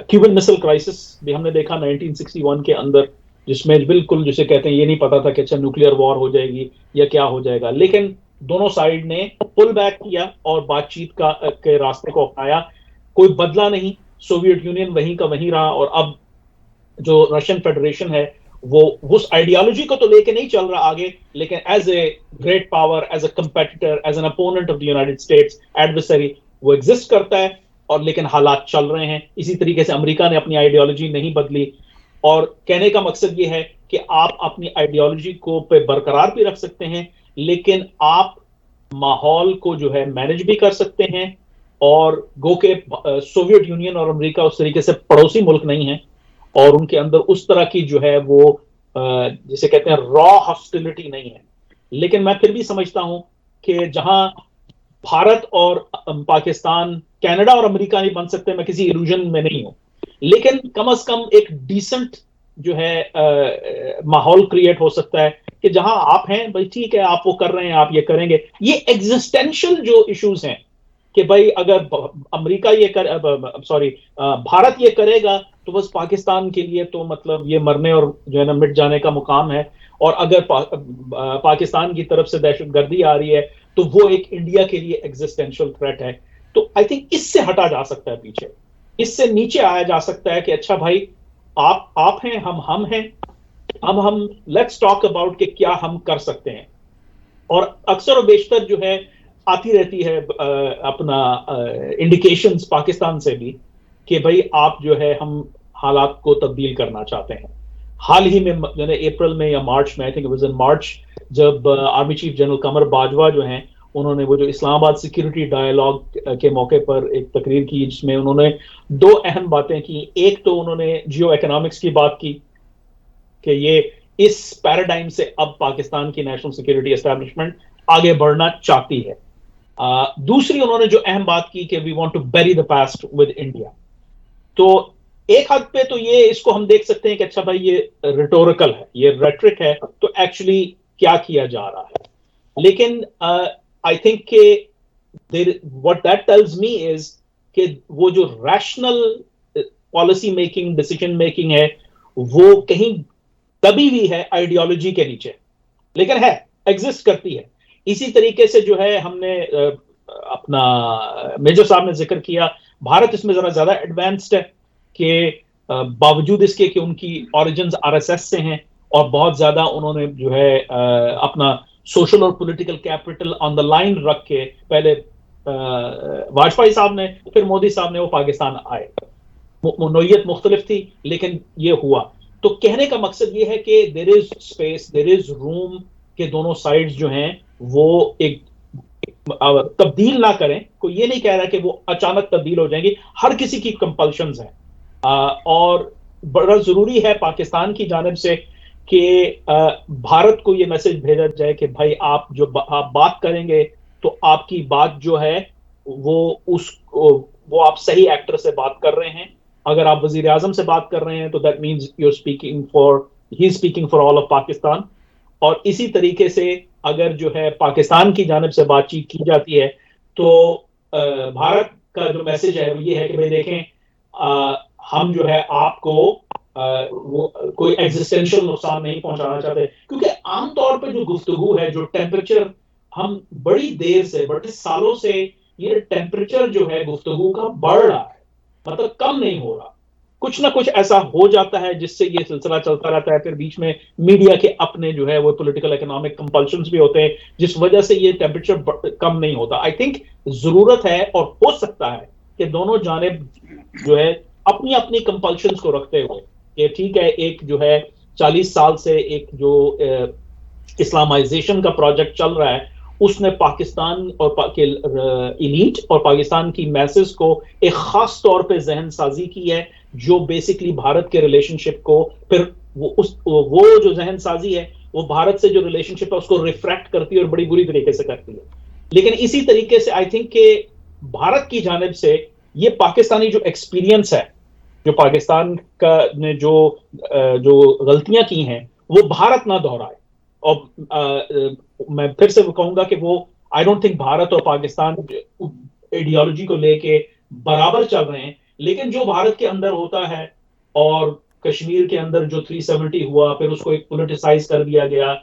क्यूबन मिसाइल क्राइसिस भी हमने देखा 1961 के अंदर, जिसमें बिल्कुल जिसे कहते हैं ये नहीं पता था कि अच्छा न्यूक्लियर वॉर हो जाएगी या क्या हो जाएगा, लेकिन दोनों साइड ने पुल बैक किया और बातचीत के रास्ते को अपनाया, कोई बदला नहीं, सोवियत यूनियन वहीं का वहीं रहा, और अब जो रशियन फेडरेशन है वो उस आइडियोलॉजी को तो लेके नहीं चल रहा आगे, लेकिन as a great power, as a competitor, as an opponent of the United States, adversary, वो एग्जिस्ट करता है, और लेकिन हालात चल रहे हैं। इसी तरीके से अमेरिका ने अपनी आइडियोलॉजी नहीं बदली, और कहने का मकसद ये है कि आप अपनी आइडियोलॉजी को पे बरकरार भी रख सकते हैं, लेकिन आप माहौल को जो है मैनेज भी कर सकते हैं, और गो के सोवियत यूनियन और अमेरिका उस तरीके से पड़ोसी मुल्क नहीं है, और उनके अंदर उस तरह की जो है वो जिसे कहते हैं रॉ हॉस्टिलिटी नहीं है। लेकिन मैं फिर भी समझता हूं कि जहां भारत और पाकिस्तान, कनाडा और अमेरिका नहीं बन सकते, मैं किसी इल्यूजन में नहीं हूं, लेकिन कम से कम एक डिसेंट जो है माहौल क्रिएट हो सकता है कि जहां आप हैं भाई ठीक है, आप वो कर रहे हैं, आप ये करेंगे। ये एग्जिस्टेंशियल जो इश्यूज हैं कि भाई अगर अमेरिका ये भारत ये करेगा तो बस पाकिस्तान के लिए तो मतलब ये मरने और जो है ना मिट जाने का मुकाम है, और अगर पाकिस्तान की तरफ से दहशतगर्दी आ रही है तो वो एक इंडिया के लिए एग्जिस्टेंशियल थ्रेट है। तो आई थिंक इससे हटा जा सकता है पीछे, इससे नीचे आया जा सकता है कि अच्छा भाई, आप हैं, हम हैं, अब हम लेट्स टॉक अबाउट कि क्या हम कर सकते हैं। और अक्सर और बेशतर जो है आती रहती है अपना इंडिकेशंस पाकिस्तान से भी कि भाई आप जो है, हम हालात को तब्दील करना चाहते हैं। हाल ही में जो है अप्रैल में या मार्च में, I think it was in March, जब army chief general Qamar Bajwa जो हैं, उन्होंने वो जो इस्लामाबाद सिक्योरिटी डायलॉग के मौके पर एक तकरीर की, जिसमें उन्होंने दो अहम बातें की। एक तो उन्होंने जियो इकोनॉमिक्स की बात की कि ये इस पैराडाइम से अब पाकिस्तान की नेशनल सिक्योरिटी एस्टैब्लिशमेंट आगे बढ़ना चाहती है। दूसरी उन्होंने जो अहम बात की कि we want to bury the past with India. तो एक हद पे तो ये इसको हम देख सकते हैं कि अच्छा भाई, ये रिटोरिकल है, ये रेटरिक है, तो एक्चुअली क्या किया जा रहा है। लेकिन आई थिंक कि what that tells me is कि वो जो rational policy making, decision making है, वो कहीं दबी हुई है आइडियोलॉजी के नीचे, लेकिन है, एग्जिस्ट करती है। इसी तरीके से जो है, हमने अपना मेजर साहब ने जिक्र किया, भारत इसमें जरा ज्यादा एडवांस्ड है कि बावजूद इसके कि उनकी ओरिजिन्स आरएसएस से हैं और बहुत ज्यादा उन्होंने जो है अपना सोशल और political capital on the line रख के, पहले वाजपेयी साहब ने, फिर मोदी साहब ने, वो पाकिस्तान आए। नोयत मुख्तलिफ थी, लेकिन ये हुआ। तो कहने का मकसद ये है कि there is space, there is room के दोनों साइड्स जो हैं वो एक तब्दील ना करें। कोई ये नहीं कह रहा कि वो अचानक तब्दील हो जाएंगी, हर किसी की कंपल्शंस हैं। और बड़ा जरूरी है पाकिस्तान की जानिब से कि भारत को ये मैसेज भेजा जाए कि भाई, आप बात करेंगे तो आपकी बात जो है वो आप सही एक्टर से बात कर रहे हैं। अगर आप वजीर आजम से बात कर रहे हैं तो that means you are speaking for, he is speaking for all of Pakistan. और इसी तरीके से अगर जो है पाकिस्तान की जानिब से बातचीत की जाती है तो भारत का जो मैसेज है वो ये है कि भाई देखें, हम जो है आपको वो कोई एग्जिस्टेंशियल नुकसान नहीं पहुंचाना चाहते। क्योंकि आमतौर पर जो गुफ्तगू है, जो टेम्परेचर हम बड़ी देर से, बड़े सालों से ये टेम्परेचर जो है गुफ्तगू का बढ़ रहा है, मतलब कम नहीं हो रहा। कुछ ना कुछ ऐसा हो जाता है जिससे ये सिलसिला चलता रहता है। फिर बीच में मीडिया के अपने जो है वो पॉलिटिकल इकोनॉमिक कंपल्शंस भी होते हैं, जिस वजह से ये टेम्परेचर कम नहीं होता। आई थिंक जरूरत है और हो सकता है कि दोनों जानिब जो है अपनी अपनी कंपल्शंस को रखते हुए, कि ठीक है, एक जो है 40 साल से एक जो इस्लामाइजेशन का प्रोजेक्ट चल रहा है, उसने पाकिस्तान और इलीट और पाकिस्तान की मैसेज को एक खास तौर पे जहन साजी की है, जो बेसिकली भारत के रिलेशनशिप को फिर वो जो जहन साजी है वो भारत से जो रिलेशनशिप है उसको रिफ्रैक्ट करती है और बड़ी बुरी तरीके से करती है। लेकिन इसी तरीके से आई थिंक कि भारत की जानिब से ये पाकिस्तानी जो एक्सपीरियंस है, जो पाकिस्तान का ने जो गलतियां की हैं, वो भारत ना दोहराए। और मैं फिर से कहूंगा कि वो, आई डोंट थिंक भारत और पाकिस्तान आइडियोलॉजी को लेके बराबर चल रहे हैं, लेकिन जो भारत के अंदर होता है, और कश्मीर के अंदर जो 370 हुआ, फिर उसको एक पॉलिटिसाइज कर दिया गया,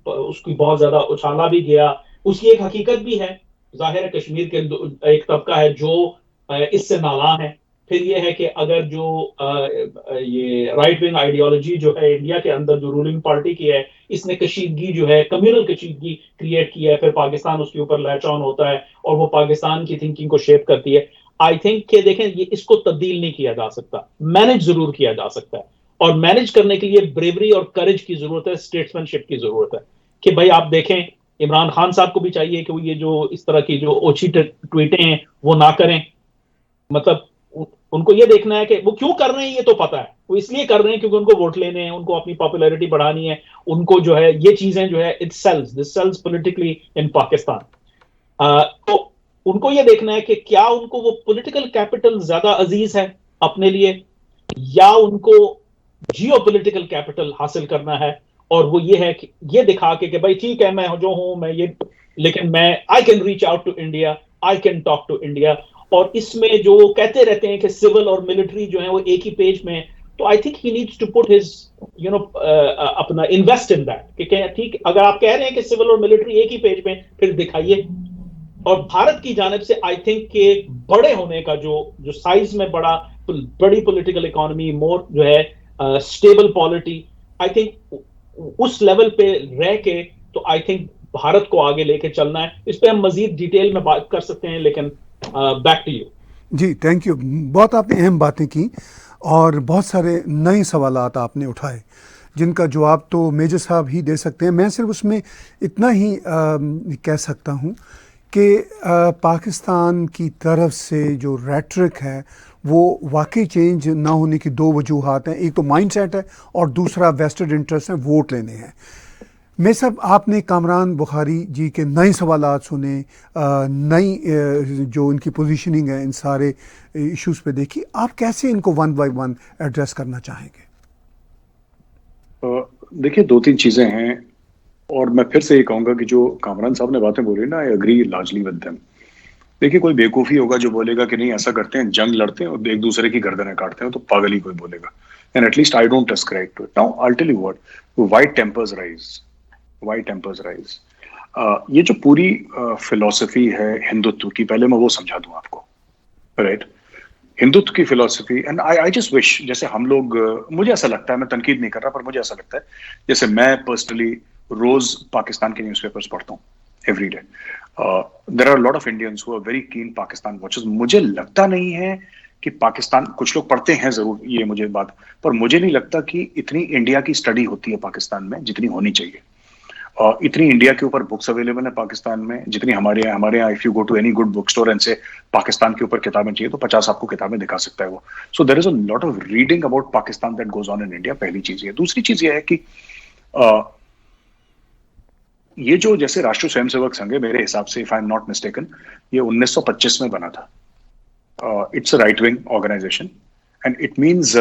उसकी बहुत ज्यादा उछाला भी गया, उसकी एक हकीकत भी है। जाहिर है कश्मीर के एक तबका है जो इससे नाला है। फिर ये है कि अगर जो ये राइट विंग आइडियोलॉजी जो है इंडिया के अंदर जो रूलिंग पार्टी की है, इसने कशीदगी जो है, कम्युनल कशीदगी क्रिएट की है, फिर पाकिस्तान उसके ऊपर लैच ऑन होता है और वो पाकिस्तान की थिंकिंग को शेप करती है। आई थिंक कि देखें, ये इसको तब्दील नहीं किया जा सकता, मैनेज जरूर किया जा सकता है। और मैनेज करने के लिए ब्रेवरी और करेज की जरूरत है, स्टेट्समैनशिप की जरूरत है। कि भाई आप देखें, इमरान खान साहब को भी चाहिए कि वो ये जो इस तरह की जो ओछी ट्वीटें हैं वो ना करें। मतलब उनको ये देखना है कि वो क्यों कर रहे हैं, ये तो पता है, वो इसलिए कर रहे हैं क्योंकि उनको वोट लेने हैं, उनको अपनी पॉपुलैरिटी बढ़ानी है, उनको जो है ये चीजें जो है दिस सेल्स पॉलिटिकली इन पाकिस्तान। तो उनको ये देखना है कि क्या उनको वो पॉलिटिकल कैपिटल ज्यादा अजीज है अपने लिए, या उनको जियो पॉलिटिकल कैपिटल हासिल करना है। और वो ये है कि ये दिखा के भाई ठीक है, मैं जो हूं मैं ये, लेकिन मैं I can reach out to India, I can talk to India. और इसमें जो कहते रहते हैं कि सिविल और मिलिट्री जो है वो एक ही पेज में, तो I think he needs to put his अपना इन्वेस्ट इन दैट कि ठीक, अगर आप कह रहे हैं कि सिविल और मिलिट्री एक ही पेज में, फिर दिखाइए। और भारत की जानिब से आई थिंक के बड़े होने का जो साइज में बड़ा बड़ी पॉलिटिकल इकोनॉमी, मोर जो है स्टेबल पॉलिटी, आई थिंक उस लेवल पे रह के तो आई थिंक भारत को आगे लेके चलना है। इस पे हम मजीद डिटेल में बात कर सकते हैं, लेकिन बैक टू यू। जी, थैंक यू। बहुत आपने अहम बातें की और बहुत सारे नए सवालात आपने उठाए जिनका जवाब तो मेजर साहब ही दे सकते हैं। मैं सिर्फ उसमें इतना ही कह सकता हूँ कि पाकिस्तान की तरफ से जो रेटरिक है वो वाकई चेंज ना होने की दो वजूहात हैं। एक तो माइंडसेट है और दूसरा वेस्टेड इंटरेस्ट है, वोट लेने हैं। मैं सब आपने कामरान बुखारी जी के नए सवालात सुने, नई जो इनकी पोजीशनिंग है इन सारे इश्यूज़ पे देखी। आप कैसे इनको वन बाय वन एड्रेस करना चाहेंगे? देखिए, दो तीन चीजें हैं और मैं फिर से ये कहूंगा कि जो कामरान साहब ने बातें बोली ना, I agree largely with them. देखिए, कोई बेवकूफी होगा जो बोलेगा कि नहीं ऐसा करते हैं, जंग लड़ते हैं और एक दूसरे की गर्दनें काटते हैं, तो पागल ही कोई बोलेगा। And at least I don't ascribe to it. Now I'll tell you what, why tempers rise, why tempers rise. ये जो पूरी फिलॉसफी है हिंदुत्व की, पहले मैं वो समझा दूं आपको, राइट? हिंदुत्व की philosophy, and I just wish, जैसे हम लोग, मुझे ऐसा लगता है, मैं तनकीद नहीं कर रहा, पर मुझे ऐसा लगता है जैसे मैं पर्सनली रोज पाकिस्तान के न्यूज़पेपर्स पढ़ता हूँ every day. There are lot of Indians who are very keen Pakistan watchers. मुझे लगता नहीं है कि पाकिस्तान, कुछ लोग पढ़ते हैं जरूर, ये मुझे बात, पर मुझे नहीं लगता कि इतनी इंडिया की स्टडी होती है पाकिस्तान में जितनी होनी चाहिए। इतनी इंडिया के ऊपर बुक्स अवेलेबल है पाकिस्तान में जितनी हमारे यहाँ if you go to any good book store and से पाकिस्तान के ऊपर किताबें चाहिए तो 50 आपको किताबें दिखा सकता है वो। So there is a lot of reading about Pakistan that goes on in India. पहली चीज ये। दूसरी चीज ये है कि ये जो जैसे राष्ट्रीय स्वयंसेवक संघ है, मेरे हिसाब से, if I am not mistaken, ये 1925 में बना था। It's a right wing organization and it means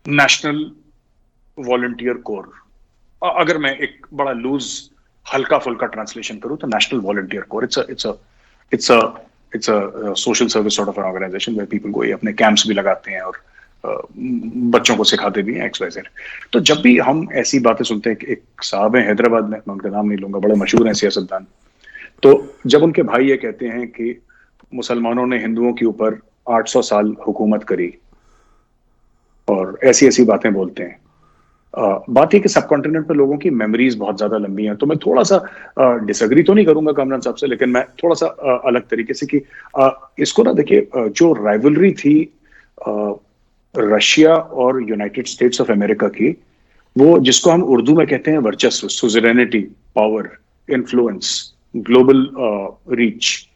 national volunteer corps. अगर मैं एक बड़ा लूज हल्का फुल्का ट्रांसलेशन करूं तो national volunteer corps, it's a social service sort of an organization where people को, ये अपने कैंप्स भी लगाते हैं और बच्चों को सिखाते भी हैं XYZ। तो जब भी हम ऐसी बातें सुनते हैं, एक साहब हैं हैदराबाद में, मैं उनका नाम नहीं लूंगा, बड़े मशहूर हैं सियासतदान, तो जब उनके भाई ये कहते हैं कि मुसलमानों ने हिंदुओं के ऊपर 800 साल हुकूमत करी और ऐसी ऐसी बातें बोलते हैं, बात है कि सब कॉन्टिनेंट पे लोगों की मेमोरीज बहुत ज्यादा लंबी हैं। तो मैं थोड़ा सा डिसएग्री तो नहीं करूंगा कामरान साहब से, लेकिन मैं थोड़ा सा अलग तरीके से कि इसको ना देखिए, जो राइवलरी थी रशिया और यूनाइटेड स्टेट्स ऑफ अमेरिका की, वो जिसको हम उर्दू में कहते हैं वर्चस्व, suzerainty, power, influence, global reach,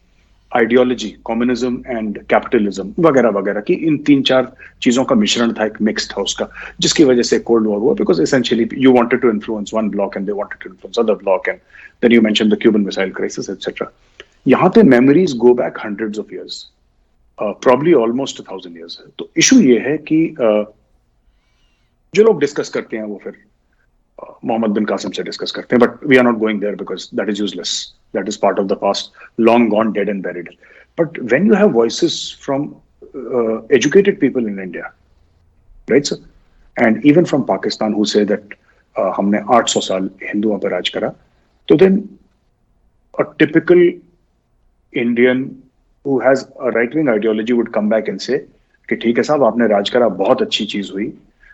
ideology, communism and capitalism वगैरह वगैरह की, इन 3-4 चीजों का मिश्रण था, एक मिक्स था उसका, जिसकी वजह से कोल्ड वॉर हुआ। Because essentially you wanted to influence one bloc and they wanted to influence other bloc, and then you mention the Cuban missile crisis etcetera. यहाँ पे memories go back hundreds of years, probably almost 1000 years है। तो issue ये है कि जो लोग discuss करते हैं वो फिर मोहम्मद बिन कासिम से डिस्कस करते हैं, but we are not going there because that is useless, that is part of the past, long gone, dead and buried. But when you have voices from educated people in India, right sir, and even from Pakistan who say that हमने 800 साल हिंदुओं पर राज करा, तो then a typical Indian who has a right wing ideology would come back and say कि ठीक है साहब, आपने राज करा, बहुत अच्छी चीज हुई,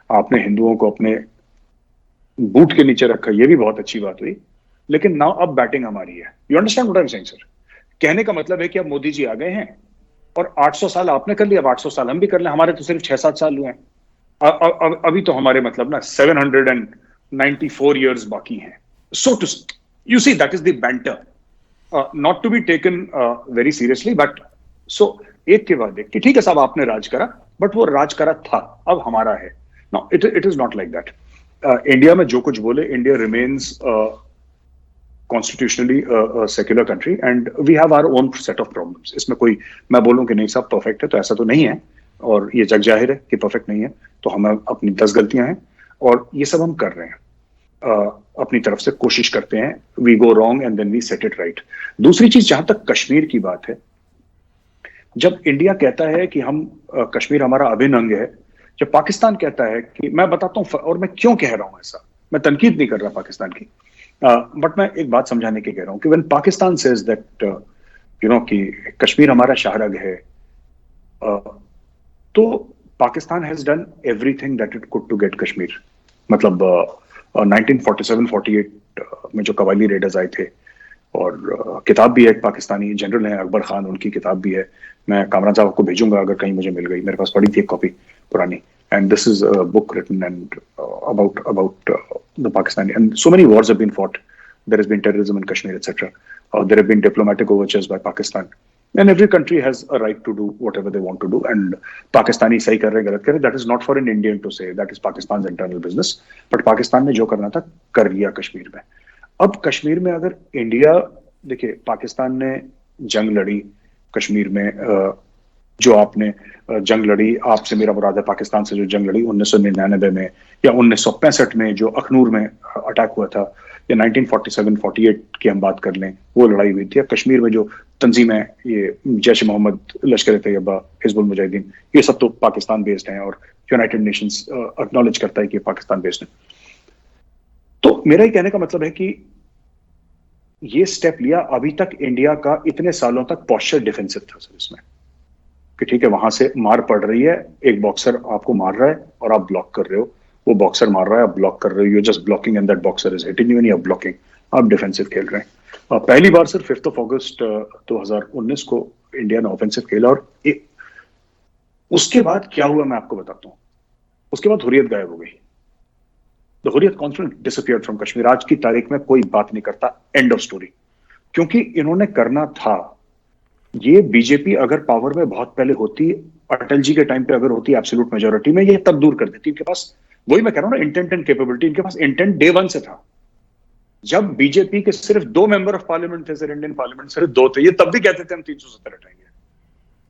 आपने हिंदुओं को अपने बूट के नीचे रखा, ये भी बहुत अच्छी बात हुई, लेकिन नाउ अब बैटिंग हमारी है। You understand what I am saying sir? कहने का मतलब है कि अब मोदी जी आ गए हैं और 800 साल आपने कर लिया, अब 800 साल हम भी कर लें, हमारे तो सिर्फ 6-7 साल हुए हैं, अभी तो हमारे मतलब ना 794 years बाकी हैं। So to you see, that is the banter. Not to be taken very seriously, but so एक के बाद एक कि ठीक है साहब आपने राज करा, बट वो राज करा था, अब हमारा है। Now it is not like that. India में जो कुछ बोले, India remains constitutionally a secular country and we have our own set of problems. इसमें कोई मैं बोलूं कि नहीं साहब परफेक्ट है, तो ऐसा तो नहीं है, और ये जग जाहिर है कि परफेक्ट नहीं है, तो हमें अपनी 10 गलतियां हैं और ये सब हम कर रहे हैं, अपनी तरफ से कोशिश करते हैं। We go wrong and then we set it right. दूसरी चीज, जहां तक कश्मीर की बात है, जब इंडिया कहता है कि हम कश्मीर हमारा अभिन्न अंग है, जब पाकिस्तान कहता है कि, मैं बताता हूं और मैं क्यों कह रहा हूं ऐसा, मैं तनकीद नहीं कर रहा पाकिस्तान की, बट मैं एक बात समझाने के कह रहा हूं कि when Pakistan says that you know कि कश्मीर हमारा शाहरग है, तो Pakistan has done everything that it could to get Kashmir. मतलब 1947-48 में जो कवाली रेडर्स आए थे, और किताब भी है, एक पाकिस्तानी जनरल है अकबर खान, उनकी किताब भी है। मैं कामरान साहब को भेजूंगा अगर कहीं मुझे मिल गई, मेरे पास पड़ी थी एक कॉपी पुरानी। And this is a book written and about the Pakistani, and so many wars have been fought. There has been terrorism in Kashmir, etc. There have been diplomatic overtures by Pakistan, and every country has a right to do whatever they want to do. And Pakistani सही कर रहे हैं, गलत कर रहे हैं, that is not for an Indian to say. That is Pakistan's internal business. But Pakistan ने जो करना था कर लिया कश्मीर में। अब कश्मीर में अगर इंडिया, देखिए पाकिस्तान ने जंग लड़ी कश्मीर में, जो आपने जंग लड़ी, आपसे मेरा मुराद है पाकिस्तान से जो जंग लड़ी 1999 में या 1965 में जो अखनूर में अटैक हुआ था, या 1947-48 की हम बात कर लें, वो लड़ाई हुई थी। कश्मीर में जो तंजीमें, ये जैश मोहम्मद, लश्कर तैयबा, हिजबुल मुजाहिदीन, ये सब तो पाकिस्तान बेस्ड हैं और यूनाइटेड नेशंस एक्नॉलेज करता है कि पाकिस्तान बेस्ड है। तो मेरा ही कहने का मतलब है कि ये स्टेप लिया, अभी तक इंडिया का इतने सालों तक पॉस्चर डिफेंसिव था सर इसमें, कि ठीक है वहां से मार पड़ रही है, एक बॉक्सर आपको मार रहा है और आप ब्लॉक कर रहे हो, वो बॉक्सर मार रहा है, आप ब्लॉक कर रहे हो, you just blocking and that boxer is hitting you and you are blocking, आप डिफेंसिव खेल रहे हैं। पहली बार सर 5 अगस्त 2019 को इंडिया ने ऑफेंसिव खेला, और उसके बाद क्या हुआ मैं आपको बताता हूं। उसके बाद हुर्रियत गायब हो गई, the Hurriyat conference disappeared from Kashmir. आज की तारीख में कोई बात नहीं करता, एंड ऑफ स्टोरी। क्योंकि इन्होंने करना था ये, बीजेपी अगर पावर में बहुत पहले होती, अटल जी के टाइम पे अगर होती एब्सोल्यूट मेजोरिटी में, ये तब दूर कर देती। इनके पास, वही मैं कह रहा हूं ना, इंटेंट एंड कैपेबिलिटी, इनके पास इंटेंट डे वन से था। जब बीजेपी के सिर्फ 2 मेंबर ऑफ पार्लियामेंट थे सर, इंडियन पार्लियामेंट सिर्फ 2 थे, ये तब भी कहते थे हम 370 हटाएंगे।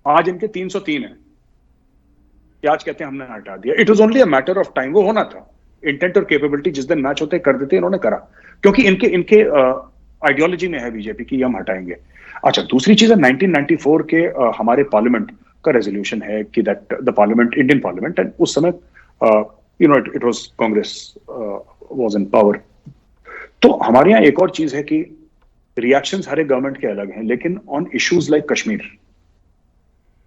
आज इनके 303 है, आज कहते हैं हमने हटा दिया। It was only a matter of time, वो होना था। इंटेंट और कैपेबिलिटी जिस दिन मैच होते कर देते, इन्होंने करा, क्योंकि इनके आइडियोलॉजी में है बीजेपी की हम हटाएंगे। अच्छा, दूसरी चीज है 1994 के हमारे पार्लियामेंट का रेजोल्यूशन है कि that the parliament, Indian parliament, and उस समय it was Congress was in power. तो हमारे यहाँ एक और चीज है कि रिएक्शंस हर एक गवर्नमेंट के अलग हैं, लेकिन ऑन इश्यूज लाइक कश्मीर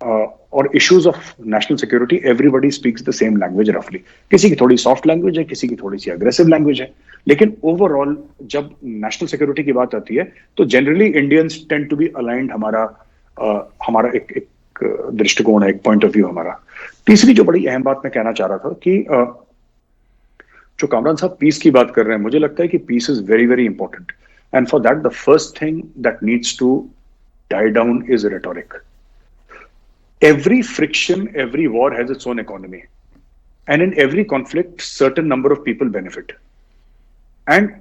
और issues of national security everybody speaks the same language रफली। किसी की थोड़ी सॉफ्ट लैंग्वेज है, किसी की थोड़ी सी अग्रेसिव लैंग्वेज है, लेकिन ओवरऑल जब नेशनल सिक्योरिटी की बात आती है तो generally Indians tend to be aligned. हमारा एक दृष्टिकोण है, एक पॉइंट ऑफ व्यू हमारा। तीसरी जो बड़ी अहम बात मैं कहना चाह रहा था कि जो कामरान साहब पीस की बात कर रहे हैं, मुझे लगता है कि peace is very very important, and for that the first thing that needs to die down is rhetoric. Every friction, every war has its own economy, and in every conflict, certain number of people benefit. And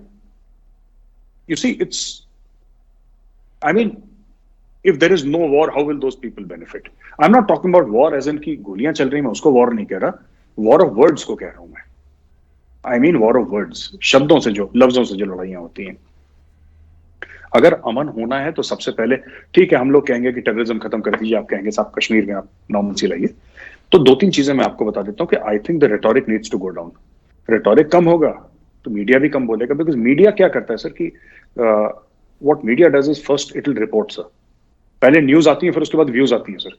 you see, I mean, if there is no war, how will those people benefit? I'm not talking about war as in कि गोलियां चल रही हैं, मैं उसको war नहीं कह रहा, war of words को कह रहा हूं मैं। I mean war of words, शब्दों से जो, लफ्जों से जो लड़ाइयां होती हैं। अगर अमन होना है तो सबसे पहले, ठीक है हम लोग कहेंगे कि टेररिज्म खत्म कर दीजिए, आप कहेंगे साहब कश्मीर में आप नॉर्मल सी लाइए, तो 2-3 चीजें मैं आपको बता देता हूं कि I think the rhetoric needs to go down. Rhetoric कम होगा तो मीडिया भी कम बोलेगा, बिकॉज मीडिया क्या करता है सर कि what media does is first it will report sir. पहले न्यूज आती है, फिर उसके बाद व्यूज आती है sir,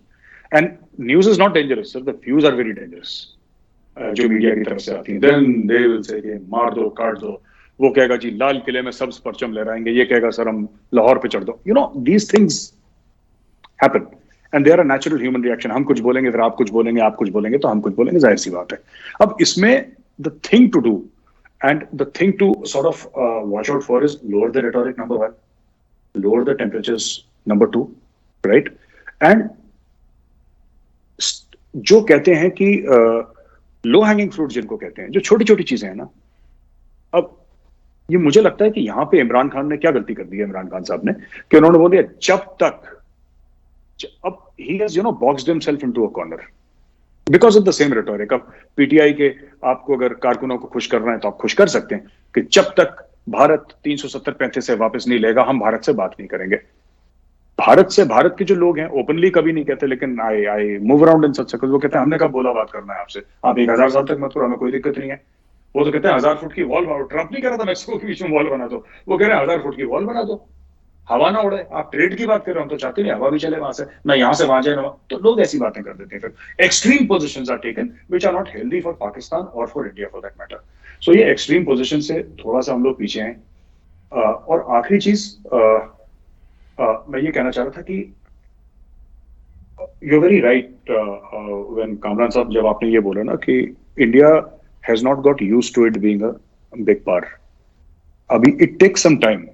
and news is not dangerous sir, the views are very dangerous जो मीडिया की तरफ से आती है। देन दे विल से मार दो, काट दो, वो कहेगा जी लाल किले में सब परचम लहराएंगे, ये कहेगा सर हम लाहौर पे चढ़ दो। You know these things happen and they are a natural human reaction. हम कुछ बोलेंगे, फिर आप कुछ बोलेंगे, आप कुछ बोलेंगे, तो हम कुछ बोलेंगे, जाहिर सी बात है। अब इसमें the thing to do and the thing to sort of watch out for is lower the rhetoric number 1, lower the temperatures number 2, right. And जो कहते हैं कि लो हैंगिंग फ्रूट जिनको कहते हैं, जो छोटी छोटी चीजें हैं ना, अब ये मुझे लगता है कि यहां पे इमरान खान ने क्या गलती कर दी है, इमरान खान साहब ने, कि उन्होंने बोल दिया जब तक, अब he has boxed himself into a corner because of the same rhetoric. अब पीटीआई के आपको अगर कारकुनों को खुश करना है तो आप खुश कर सकते हैं कि जब तक भारत 370-35 से वापस नहीं लेगा हम भारत से बात नहीं करेंगे। भारत के जो लोग हैं ओपनली कभी नहीं कहते, लेकिन I move around in such circles, वो कहते हैं हमने कब बोला बात करना है आपसे, आप 1000 साल तक मत करो, हमें कोई दिक्कत नहीं है। वो तो कहते हैं 1000 फुट की वॉल बनाओ। ट्रंप नहीं कह रहा था मैक्सिको के बीच में वॉल बना दो, वो कह रहे हैं 1000 फुट की वॉल बना दो। हवा ना उड़े। आप ट्रेड की बात कर रहे हो, हम तो चाहते नहीं हवा भी चले वहां से, ना यहाँ से वहां जाए ना तो लोग ऐसी बातें कर देते हैं। फिर extreme position are taken which are not healthy for Pakistan और for India for that matter. So ये एक्सट्रीम पोजिशन से थोड़ा सा हम लोग पीछे हैं। और आखिरी चीज मैं ये कहना चाह रहा था कि you very right when Kamran sahab, जब आपने ये बोला ना कि India has not got used to it being a big power. अभी इट टेक्स सम टाइम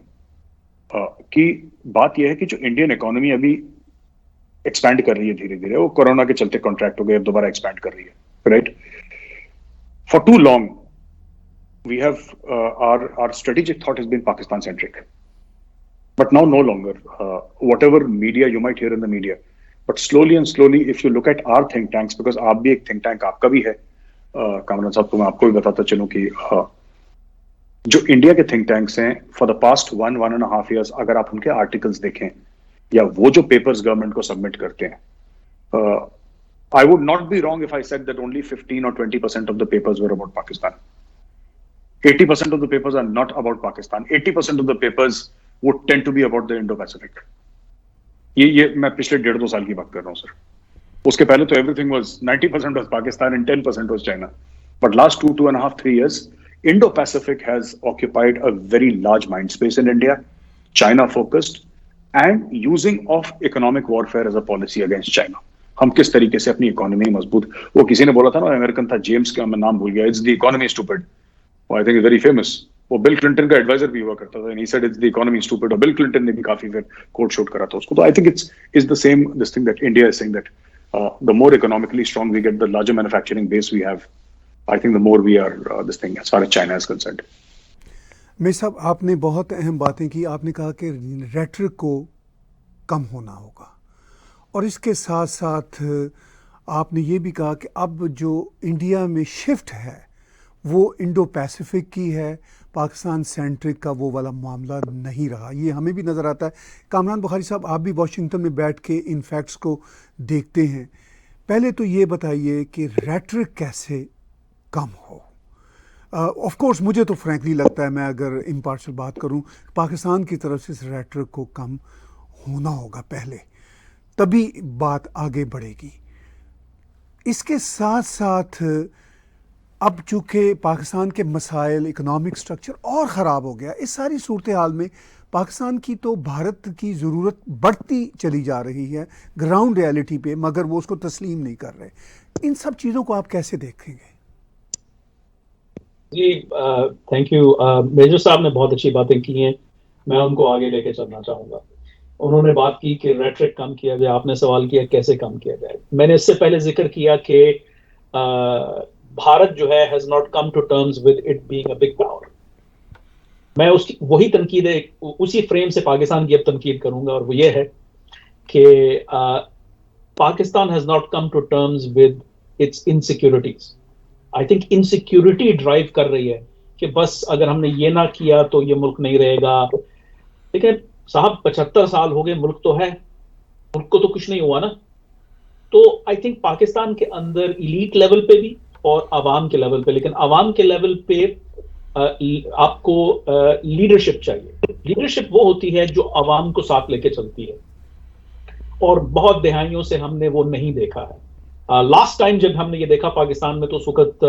कि बात यह है कि जो इंडियन इकोनॉमी अभी एक्सपैंड कर रही है धीरे धीरे, वो कोरोना के चलते कॉन्ट्रैक्ट हो गए, अब दोबारा एक्सपैंड कर रही है, right. For too long we have our strategic thought has been Pakistan centric, but now no longer. Whatever media you might hear in the media, but slowly and slowly if you look at our think tanks, because आप भी एक think tank आपका भी है कामरान साहब, तो मैं आपको भी बताता चलूं कि जो इंडिया के थिंक टैंक्स हैं फॉर द पास्ट 1.5 years, अगर आप उनके आर्टिकल्स देखें या वो जो पेपर्स गवर्नमेंट को सबमिट करते हैं, I would not be wrong if I said that only 15 or 20% of the papers were about Pakistan. 80% of the papers are not about Pakistan. 80% of the papers would tend to be about the Indo-Pacific. ये मैं पिछले 1.5-2 साल की बात कर रहा हूँ sir. उसके पहले तो everything was 90% was Pakistan and 10% was China. But last 2.5-3 years, Indo-Pacific has occupied a very large mind space in India, China focused, and using of economic warfare as a policy against China. हम किस तरीके से अपनी economy मजबूत, वो किसी ने बोला था ना, अमेरिकन था जेम्स का, मैं नाम भूल गया, it's the economy stupid. I think is very famous. वो बिल क्लिंटन का एडवाइजर भी हुआ करता था, he said it's the economy stupid, और बिल क्लिंटन ने भी काफी फिर कोट शूट करा था उसको। तो I think it's is the same this thing that India is saying that the more economically strong we get, the larger manufacturing base we have, I think the more we are this thing as far as China is concerned. मेर साहब, आपने बहुत अहम बातें की। आपने कहा कि रेटरिक को कम होना होगा, और इसके साथ साथ आपने ये भी कहा कि अब जो इंडिया में शिफ्ट है वो इंडो पैसिफिक की है, पाकिस्तान सेंट्रिक का वो वाला मामला नहीं रहा। ये हमें भी नज़र आता है। कामरान बुखारी साहब, आप भी वॉशिंगटन में बैठ के इन फैक्ट्स को देखते हैं। पहले तो ये बताइए कि रेटरिक कैसे कम हो। ऑफ कोर्स मुझे तो फ्रैंकली लगता है, मैं अगर इम्पार्शियल बात करूं, पाकिस्तान की तरफ से इस रेटरिक को कम होना होगा पहले, तभी बात आगे बढ़ेगी। इसके साथ साथ अब चूँकि पाकिस्तान के मसाइल, इकोनॉमिक स्ट्रक्चर और ख़राब हो गया, इस सारी सूरत हाल में पाकिस्तान की तो भारत की ज़रूरत बढ़ती चली जा रही है ग्राउंड रियलिटी पे, मगर वो उसको तस्लीम नहीं कर रहे। इन सब चीज़ों को आप कैसे देखेंगे? जी थैंक यू। मेजर साहब ने बहुत अच्छी बातें की हैं, मैं उनको आगे लेके चलना चाहूँगा। उन्होंने बात की कि रेटरिक कम किया जाए, आपने सवाल किया कैसे कम किया जाए। मैंने इससे पहले जिक्र किया कि भारत जो है has not come to terms with it being a big power. मैं उसकी वही तनकीद है, उसी फ्रेम से पाकिस्तान की अब तनकीद करूंगा, और वो ये है कि Pakistan has not come to terms with its insecurities. I think insecurity drive कर रही है कि बस अगर हमने ये ना किया तो ये मुल्क नहीं रहेगा। लेकिन साहब 75 साल हो गए, मुल्क तो है, मुल्क को तो कुछ नहीं हुआ ना। तो आई थिंक पाकिस्तान के अंदर इलीट लेवल पे भी और अवाम के लेवल पे, लेकिन अवाम के लेवल पे आपको लीडरशिप चाहिए। लीडरशिप वो होती है जो अवाम को साथ लेके चलती है, और बहुत दहाइयों से हमने वो नहीं देखा है। लास्ट टाइम जब हमने ये देखा पाकिस्तान में, तो उस वक्त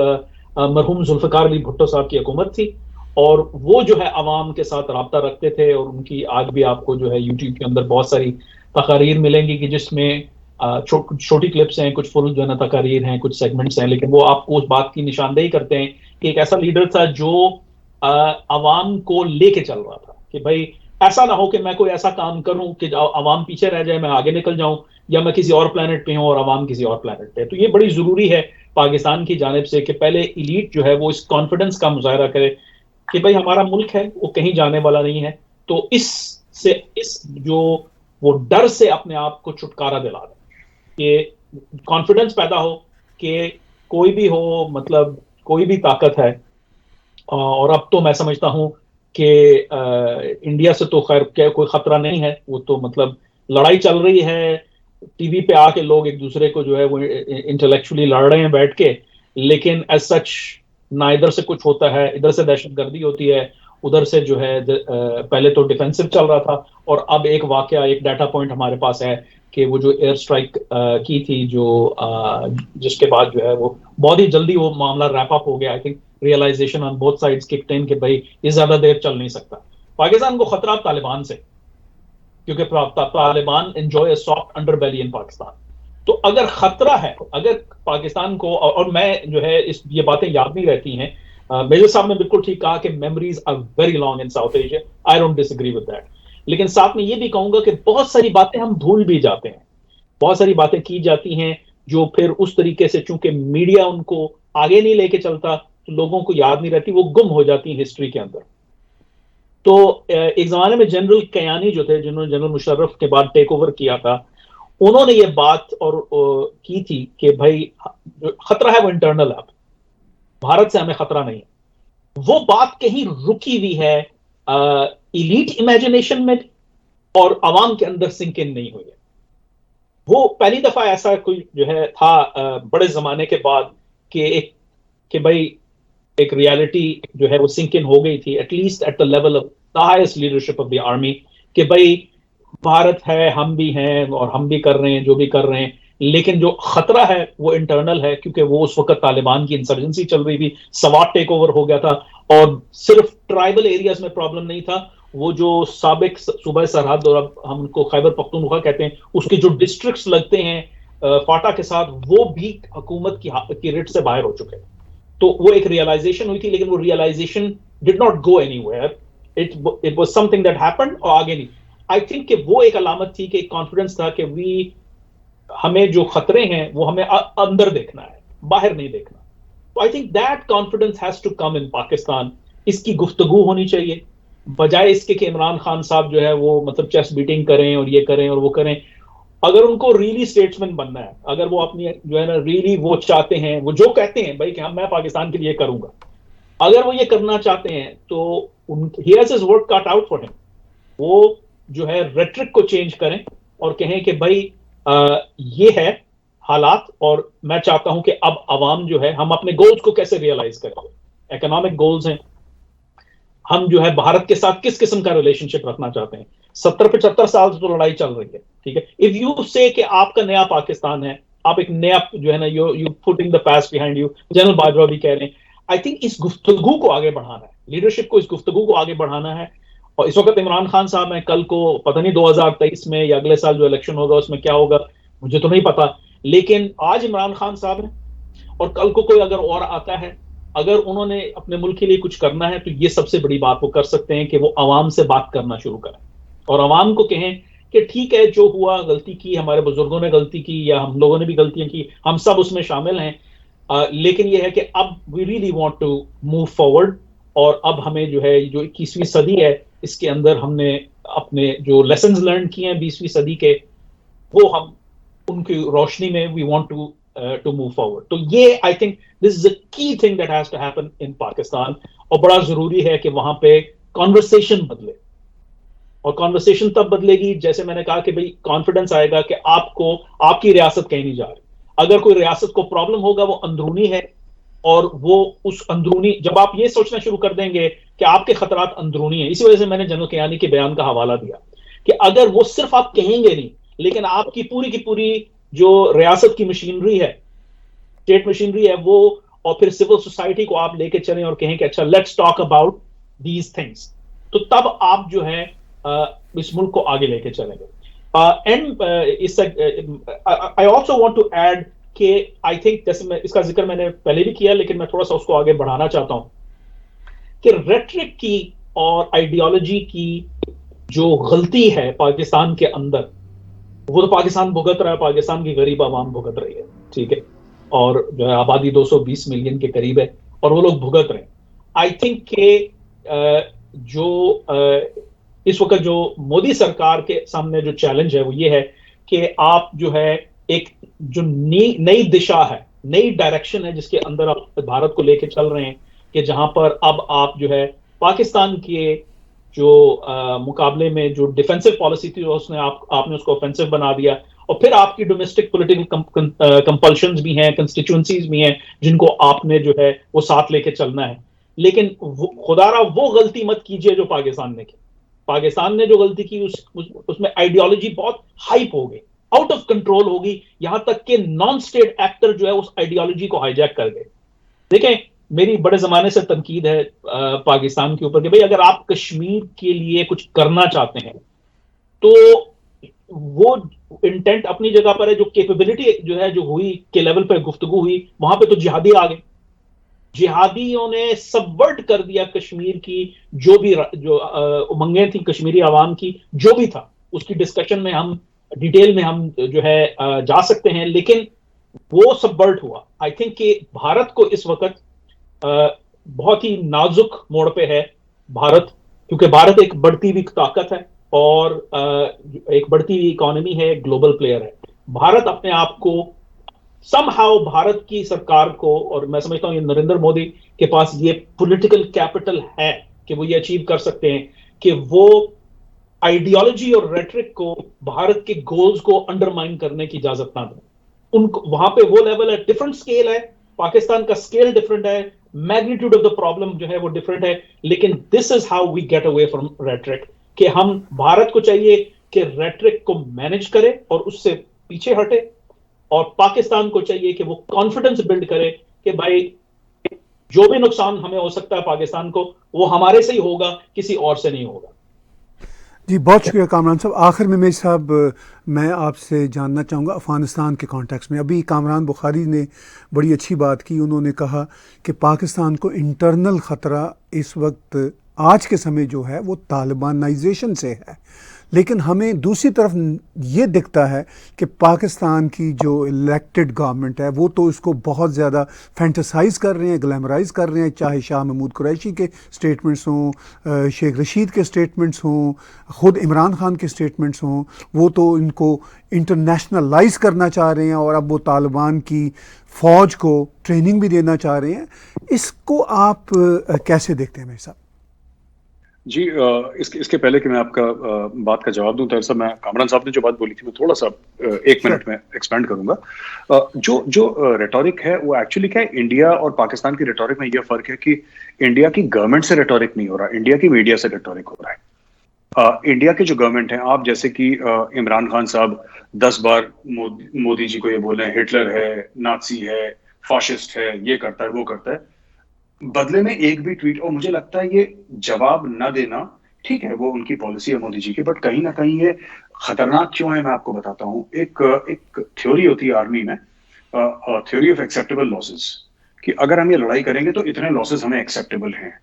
मरहूम जुल्फिकार अली भुट्टो साहब की हुकूमत थी, और वो जो है अवाम के साथ रब्ता रखते थे। और उनकी आज भी आपको जो है यूट्यूब के अंदर बहुत सारी तकारीर मिलेंगी कि जिसमें छोटी क्लिप्स हैं, कुछ फुल जो है ना तकारीर हैं, कुछ सेगमेंट्स हैं, लेकिन वो आपको उस बात की निशानदेही करते हैं कि एक ऐसा लीडर था जो अवाम को लेके चल रहा था कि भाई ऐसा ना हो कि मैं कोई ऐसा काम करूं कि अवाम पीछे रह जाए, मैं आगे निकल जाऊं, या मैं किसी और प्लेनेट पे हूं और अवाम किसी और प्लेनेट पे। तो ये बड़ी जरूरी है पाकिस्तान की जानिब से कि पहले इलीट जो है वो इस कॉन्फिडेंस का मुजाहरा करे कि भाई हमारा मुल्क है, वो कहीं जाने वाला नहीं है। तो इस जो वो डर से अपने आप को छुटकारा दिला दें, कि कॉन्फिडेंस पैदा हो कि कोई भी हो, मतलब कोई भी ताकत है। और अब तो मैं समझता हूं कि इंडिया से तो खैर कोई खतरा नहीं है, वो तो मतलब लड़ाई चल रही है, टीवी पे आके लोग एक दूसरे को जो है वो इंटेलेक्चुअली लड़ रहे हैं बैठ के, लेकिन एज सच ना इधर से कुछ होता है, इधर से दहशतगर्दी होती है, उधर से जो है पहले तो डिफेंसिव चल रहा था, और अब एक वाकया, एक डाटा पॉइंट हमारे पास है कि वो जो एयर स्ट्राइक की थी, जो जिसके बाद जो है वो बहुत ही जल्दी वो मामला रैप अप हो गया। I think realization on both sides kicked in कि भाई ये ज्यादा देर चल नहीं सकता। पाकिस्तान को खतरा तालिबान से, क्योंकि Taliban enjoy a soft underbelly in Pakistan. तो अगर खतरा है, अगर पाकिस्तान को, और मैं जो है ये बातें याद नहीं रहती हैं, मेजर साहब ने बिल्कुल ठीक कहा कि memories are very long in South Asia, I don't disagree with that. लेकिन साथ में ये भी कहूंगा कि बहुत सारी बातें हम भूल भी जाते हैं, बहुत सारी बातें की जाती हैं जो फिर उस तरीके से, चूंकि मीडिया उनको आगे नहीं लेके चलता, तो लोगों को याद नहीं रहती, वो गुम हो जाती है हिस्ट्री के अंदर। तो एक जमाने में जनरल कयानी जो थे, जिन्होंने जनरल मुशर्रफ के बाद टेक ओवर किया था, उन्होंने ये बात और की थी कि भाई जो खतरा है वो इंटरनल है, भारत से हमें खतरा नहीं है। वो बात कहीं रुकी हुई है इलीट इमेजिनेशन में, और आवाम के अंदर सिंक इन नहीं हुई है। वो पहली दफा ऐसा कोई जो है था बड़े जमाने के बाद कि भाई एक रियलिटी जो है वो सिंक इन हो गई थी, at least at the level of the highest leadership of the army, कि भाई भारत है, हम भी हैं और हम भी कर रहे हैं जो भी कर रहे हैं, लेकिन जो खतरा है वो इंटरनल है, क्योंकि वो उस वक्त तालिबान की इंसर्जेंसी चल रही थी, सवात टेक ओवर हो गया था, और सिर्फ ट्राइबल एरियाज में प्रॉब्लम नहीं था, वो जो साबिक सूबा सरहद, और अब हम उनको खैबर पख्तूनख्वा कहते हैं, उसके जो डिस्ट्रिक्ट्स लगते हैं फाटा के साथ, वो भी हुकूमत की रिट से बाहर हो चुके हैं। तो वो एक रियलाइजेशन हुई थी, लेकिन वो realization did not go anywhere, it was something that happened और आगे नहीं। आई थिंक कि वो एक अलामत थी, कि एक कॉन्फिडेंस था कि हमें जो खतरे हैं वो हमें अंदर देखना है, बाहर नहीं देखना। तो I think that confidence has to come in Pakistan. इसकी गुफ्तगू होनी चाहिए, बजाय इसके कि इमरान खान साहब जो है वो मतलब चेस्ट बीटिंग करें और ये करें और वो करें। अगर उनको रियली स्टेट्समैन बनना है, अगर वो अपनी जो है ना रियली वो चाहते हैं, वो जो कहते हैं भाई कि हम मैं पाकिस्तान के लिए करूंगा, अगर वो ये करना चाहते हैं तो he has his work cut out for him. वो जो है रेट्रिक को चेंज करें और कहें कि भाई ये है हालात, और मैं चाहता हूं कि अब अवाम जो है, हम अपने गोल्स को कैसे रियलाइज करें। इकोनॉमिक गोल्स हैं, हम जो है भारत के साथ किस किस्म का रिलेशनशिप रखना चाहते हैं। 70-75 साल से तो लड़ाई चल रही है, ठीक है। इफ यू से कि आपका नया पाकिस्तान है, आप एक नया जो है ना, you putting the past behind you, general Bajwa भी कह रहे हैं। आई थिंक इस गुफ्तगू को आगे बढ़ाना है, लीडरशिप को इस गुफ्तगू को आगे बढ़ाना है। और इस वक्त इमरान खान साहब हैं, कल को पता नहीं 2023 में या अगले साल जो इलेक्शन होगा उसमें क्या होगा, मुझे तो नहीं पता, लेकिन आज इमरान खान साहब हैं और कल को कोई अगर और आता है, अगर उन्होंने अपने मुल्क के लिए कुछ करना है, तो ये सबसे बड़ी बात वो कर सकते हैं कि वो आवाम से बात करना शुरू करें और आवाम को कहें कि ठीक है, जो हुआ, गलती की, हमारे बुजुर्गों ने गलती की या हम लोगों ने भी गलतियां की, हम सब उसमें शामिल हैं, लेकिन ये है कि अब we really want to move forward. और अब हमें जो है, जो 21वीं सदी है, इसके अंदर हमने अपने जो लेसन्स लर्न किए हैं 20वीं सदी के, वो हम उनकी रोशनी में we want to move forward. तो ये I think this is a key thing that has to happen in Pakistan, और बड़ा जरूरी है कि वहां पे कॉन्वर्सेशन बदले। और कॉन्वर्सेशन तब बदलेगी जैसे मैंने कहा कि भाई कॉन्फिडेंस आएगा कि आपको आपकी रियासत कहीं नहीं जा रही। अगर कोई रियासत को प्रॉब्लम होगा वो अंदरूनी है, और वो उस अंदरूनी, जब आप ये सोचना शुरू कर देंगे कि आपके खतरात अंदरूनी है, इसी वजह से मैंने जनरल कयानी के बयान का हवाला दिया कि अगर वो सिर्फ आप कहेंगे नहीं, लेकिन आपकी पूरी की पूरी जो रियासत की मशीनरी है, स्टेट मशीनरी है, वो और फिर सिविल सोसाइटी को आप लेके चलें और कहें कि अच्छा let's talk about these things, तो तब आप जो है इस मुल्क को आगे लेके चलेंगे। And I also want to add कि आई थिंक, जैसे इसका जिक्र मैंने पहले भी किया, लेकिन मैं थोड़ा सा उसको आगे बढ़ाना चाहता हूं कि रेटरिक की और आइडियोलॉजी की जो गलती है पाकिस्तान के अंदर, वो तो पाकिस्तान भुगत रहा है, पाकिस्तान की गरीब आवाम भुगत रही है, ठीक है, और जो है आबादी 220 मिलियन के करीब है और वो लोग भुगत रहे हैं। आई थिंक कि जो इस वक्त जो मोदी सरकार के सामने जो चैलेंज है वो ये है कि आप जो है एक जो नई दिशा है, नई डायरेक्शन है जिसके अंदर आप भारत को लेके चल रहे हैं, कि जहां पर अब आप जो है पाकिस्तान के जो मुकाबले में जो डिफेंसिव पॉलिसी थी उसने आपने उसको ऑफेंसिव बना दिया, और फिर आपकी डोमेस्टिक पॉलिटिकल कंपल्शंस भी हैं, कंस्टिट्यूएंसीज भी हैं जिनको आपने जो है वो साथ लेके चलना है। लेकिन खुदारा वो गलती मत कीजिए जो पाकिस्तान ने की। पाकिस्तान ने जो गलती की उसमें आइडियोलॉजी बहुत हाइप हो गई, आउट ऑफ कंट्रोल होगी, यहां तक कि नॉन स्टेट एक्टर जो है उस आइडियोलॉजी को हाईजैक कर गए। देखें, मेरी बड़े जमाने से तनकीद है पाकिस्तान के ऊपर कि भाई अगर आप कश्मीर के लिए कुछ करना चाहते हैं तो वो इंटेंट अपनी जगह पर है, जो कैपेबिलिटी जो है जो हुई के लेवल पर गुफ्तगू हुई, वहां पे तो जिहादी आ गए। जिहादियों ने सबवर्ट कर दिया कश्मीर की जो भी जो उमंगें थी कश्मीरी आवाम की, जो भी था उसकी डिस्कशन में हम डिटेल में हम जो है जा सकते हैं, लेकिन वो सबवर्ट हुआ। आई थिंक कि भारत को इस वक्त बहुत ही नाजुक मोड़ पे है भारत, क्योंकि भारत एक बढ़ती हुई ताकत है और एक बढ़ती हुई इकोनॉमी है, ग्लोबल प्लेयर है। भारत अपने आप को समहाउ, भारत की सरकार को, और मैं समझता हूं ये नरेंद्र मोदी के पास ये पॉलिटिकल कैपिटल है कि वो ये अचीव कर सकते हैं कि वो आइडियोलॉजी और रेटरिक को, भारत के गोल्स को अंडरमाइन करने की इजाजत ना दें। उनको वहां पे वो लेवल है, डिफरेंट स्केल है, पाकिस्तान का स्केल डिफरेंट है, मैग्नीट्यूड ऑफ द प्रॉब्लम जो है वो डिफरेंट है, लेकिन this is how we get away from rhetoric, कि हम भारत को चाहिए कि रेटरिक को मैनेज करे और उससे पीछे हटे, और पाकिस्तान को चाहिए कि वो कॉन्फिडेंस बिल्ड करे कि भाई जो भी नुकसान हमें हो सकता है पाकिस्तान को, वो हमारे से ही होगा, किसी और से नहीं होगा। जी बहुत शुक्रिया कामरान साहब। आखिर में मेरे साहब मैं आपसे जानना चाहूँगा अफ़गानिस्तान के कॉन्टेक्स्ट में, अभी कामरान बुखारी ने बड़ी अच्छी बात की, उन्होंने कहा कि पाकिस्तान को इंटरनल ख़तरा इस वक्त आज के समय जो है वो तालिबानाइजेशन से है, लेकिन हमें दूसरी तरफ ये दिखता है कि पाकिस्तान की जो इलेक्टेड गवर्नमेंट है वो तो इसको बहुत ज़्यादा फैंटेसाइज कर रहे हैं, ग्लैमराइज कर रहे हैं, चाहे शाह महमूद कुरैशी के स्टेटमेंट्स हों, शेख रशीद के स्टेटमेंट्स हों, ख़ुद इमरान खान के स्टेटमेंट्स हों, वो तो इनको इंटरनेशनलाइज करना चाह रहे हैं और अब वो तालिबान की फ़ौज को ट्रेनिंग भी देना चाह रहे हैं। इसको आप कैसे देखते हैं मेरे साहब? जी, इसके पहले कि मैं आपका बात का जवाब दूं, तो मैं कामरान साहब ने जो बात बोली थी मैं थोड़ा सा 1 मिनट में एक्सपेंड करूंगा। जो रेटोरिक है वो एक्चुअली क्या है, इंडिया और पाकिस्तान की रेटोरिक में ये फर्क है कि इंडिया की गवर्नमेंट से रेटोरिक नहीं हो रहा, इंडिया की मीडिया से रेटोरिक हो रहा है। इंडिया के जो गवर्नमेंट है, आप जैसे कि इमरान खान साहब 10 बार मोदी जी को ये बोले हिटलर है, नाजी है, फाशिस्ट है, ये करता है वो करता है, बदले में एक भी ट्वीट, और मुझे लगता है ये जवाब न देना ठीक है, वो उनकी पॉलिसी है मोदी जी की, बट कहीं ना कहीं ये खतरनाक क्यों है मैं आपको बताता हूं। एक थ्योरी होती है आर्मी में, थ्योरी ऑफ एक्सेप्टेबल लॉसेस, कि अगर हम ये लड़ाई करेंगे तो इतने लॉसेस हमें एक्सेप्टेबल हैं।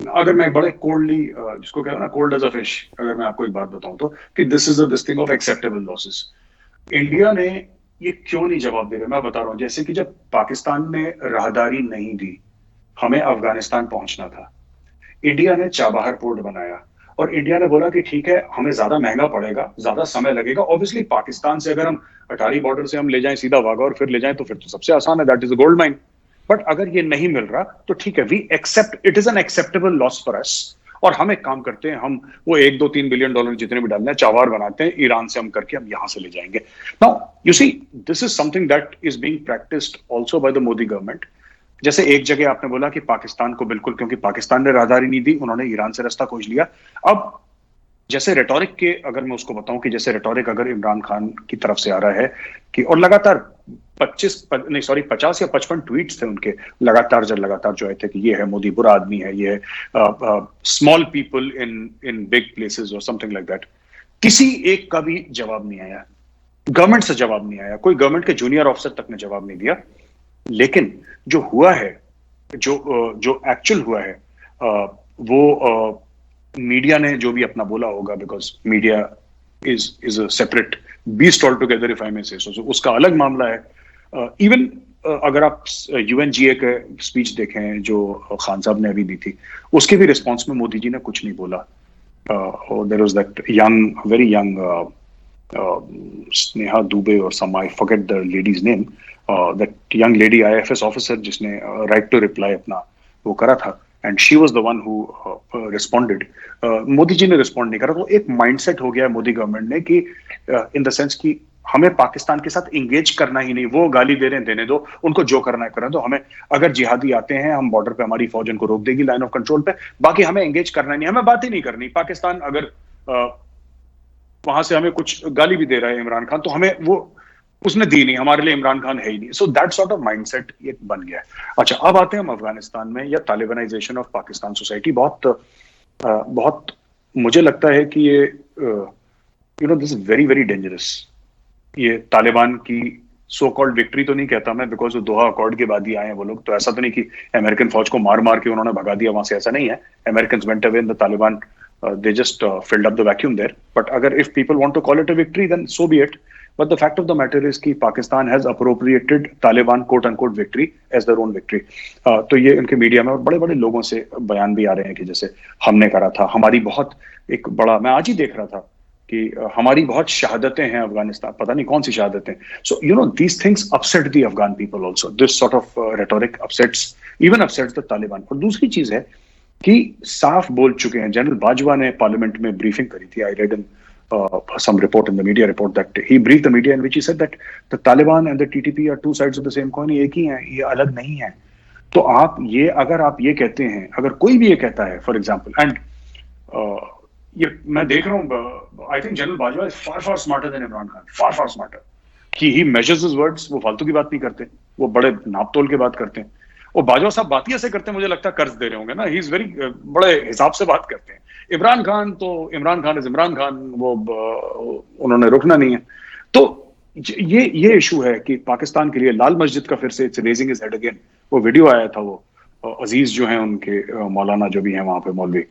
अगर मैं बड़े कोल्डली, जिसको कहते हैं ना कोल्ड एज अ फिश, अगर मैं आपको एक बात बताऊं तो कि this is this thing of acceptable losses. India ने ये क्यों नहीं जवाब दे रहे, मैं बता रहा हूं। जैसे कि जब पाकिस्तान ने राहदारी नहीं दी, हमें अफगानिस्तान पहुंचना था, इंडिया ने चाबहार पोर्ट बनाया और इंडिया ने बोला कि ठीक है हमें ज्यादा महंगा पड़ेगा, ज्यादा समय लगेगा। ऑब्वियसली पाकिस्तान से अगर हम अटारी बॉर्डर से हम ले जाएं सीधा वाघा और फिर ले जाएं तो फिर तो सबसे आसान है, that is a gold mine. But अगर ये नहीं मिल रहा तो ठीक है, we accept, it is an acceptable loss for us. और हम एक काम करते हैं, हम वो 1-2-3 बिलियन डॉलर जितने भी डालना है चावार बनाते हैं, ईरान से हम करके हम यहां से ले जाएंगे। Now you see, this is something that is being practised also by the Modi government. जैसे एक जगह आपने बोला कि पाकिस्तान को बिल्कुल, क्योंकि पाकिस्तान ने राहदारी नहीं दी, उन्होंने ईरान से रास्ता खोज लिया। अब जैसे रेटोरिक के, अगर मैं उसको बताऊं कि जैसे रेटोरिक अगर इमरान खान की तरफ से आ रहा है कि, और लगातार 50 या 55 ट्वीट्स थे उनके लगातार जो आए थे कि ये है मोदी बुरा आदमी है, ये small people in big places और समथिंग लाइक दैट, किसी एक का भी जवाब नहीं आया, गवर्नमेंट से जवाब नहीं आया, कोई गवर्नमेंट के जूनियर ऑफिसर तक ने जवाब नहीं दिया। लेकिन जो हुआ है, जो एक्चुअल हुआ है, वो मीडिया ने जो भी अपना बोला होगा, because media is a separate beast all together if I may say so, उसका अलग मामला है। इवन अगर आप यूएनजीए के स्पीच देखें जो खान साहब ने अभी दी थी, उसके भी रिस्पॉन्स में मोदी जी ने कुछ नहीं बोला। और there was that young, very young Sneha Dubey और some, I forget the lady's name, that young lady IFS officer जिसने राइट टू रिप्लाई अपना वो करा था, and she was the one who responded. Modi ji ने रिस्पॉन्ड नहीं करा। तो एक माइंडसेट हो गया मोदी गवर्नमेंट ने कि इन द सेंस कि हमें पाकिस्तान के साथ इंगेज करना ही नहीं, वो गाली दे रहे हैं देने दो, उनको जो करना है करने दो, हमें अगर जिहादी आते हैं हम बॉर्डर पे हमारी फौज उनको रोक देगी लाइन ऑफ कंट्रोल पे, बाकी हमें इंगेज करना नहीं, हमें बात ही नहीं करनी। पाकिस्तान अगर वहां से हमें कुछ गाली भी दे रहा है इमरान खान, तो हमें वो उसने दी नहीं, हमारे लिए इमरान खान है ही नहीं। So that sort of mindset ये बन गया है। अच्छा, अब आते हैं हम अफगानिस्तान में या तालिबानाइजेशन ऑफ पाकिस्तान सोसाइटी। बहुत मुझे लगता है कि ये this is very very dangerous. ये तालिबान की सो कॉल्ड विक्ट्री तो नहीं कहता मैं, बिकॉज वो दोहा अकॉर्ड के बाद ही आए हैं वो लोग, तो ऐसा तो नहीं कि अमेरिकन फौज को मार मार के उन्होंने भगा दिया वहां से, ऐसा नहीं है। American went away in the Taliban, they just filled up the vacuum there. But if people want to call it a victory, then so be it. But the fact of the matter is कि Pakistan has appropriated Taliban quote unquote victory as their own victory. तो ये उनके media में और बड़े बड़े लोगों से बयान भी आ रहे हैं कि जैसे हमने करा था, हमारी बहुत एक बड़ा, मैं आज ही देख रहा था कि हमारी बहुत शहादतें हैं अफगानिस्तान, पता नहीं कौन सी शहादतें। सो these things upset the Afghan people also. This sort of rhetoric upsets the Taliban. और दूसरी चीज है कि साफ बोल चुके हैं, जनरल बाजवा ने पार्लियामेंट में ब्रीफिंग करी थी, I read in some report in the media report that he briefed the media in which he said that the Taliban and the TTP are two sides of the same coin, एक ही हैं, ये अलग नहीं है। तो अगर आप ये कहते हैं, अगर कोई भी ये कहता है फॉर एग्जाम्पल, एंड ये मैं देख रहा हूँ, I think general Bajwa is far smarter than Imran Khan, far smarter, कि ही मेजर्स हिज वर्ड्स, वो फालतू की बात नहीं करते, वो बड़े नाप तोल के बात करते हैं। और बाजवा साहब बात ही ऐसे करते हैं, मुझे लगता है कर्ज दे रहे होंगे ना, ही इज वेरी बड़े हिसाब से बात करते हैं। इमरान खान इज इमरान खान, वो उन्होंने रुकना नहीं है। तो ये इशू है कि पाकिस्तान के लिए लाल मस्जिद का फिर से it's raising his head again. वो वीडियो आया था, वो अजीज जो है उनके मौलाना जो भी हैं वहां पे मौलवी,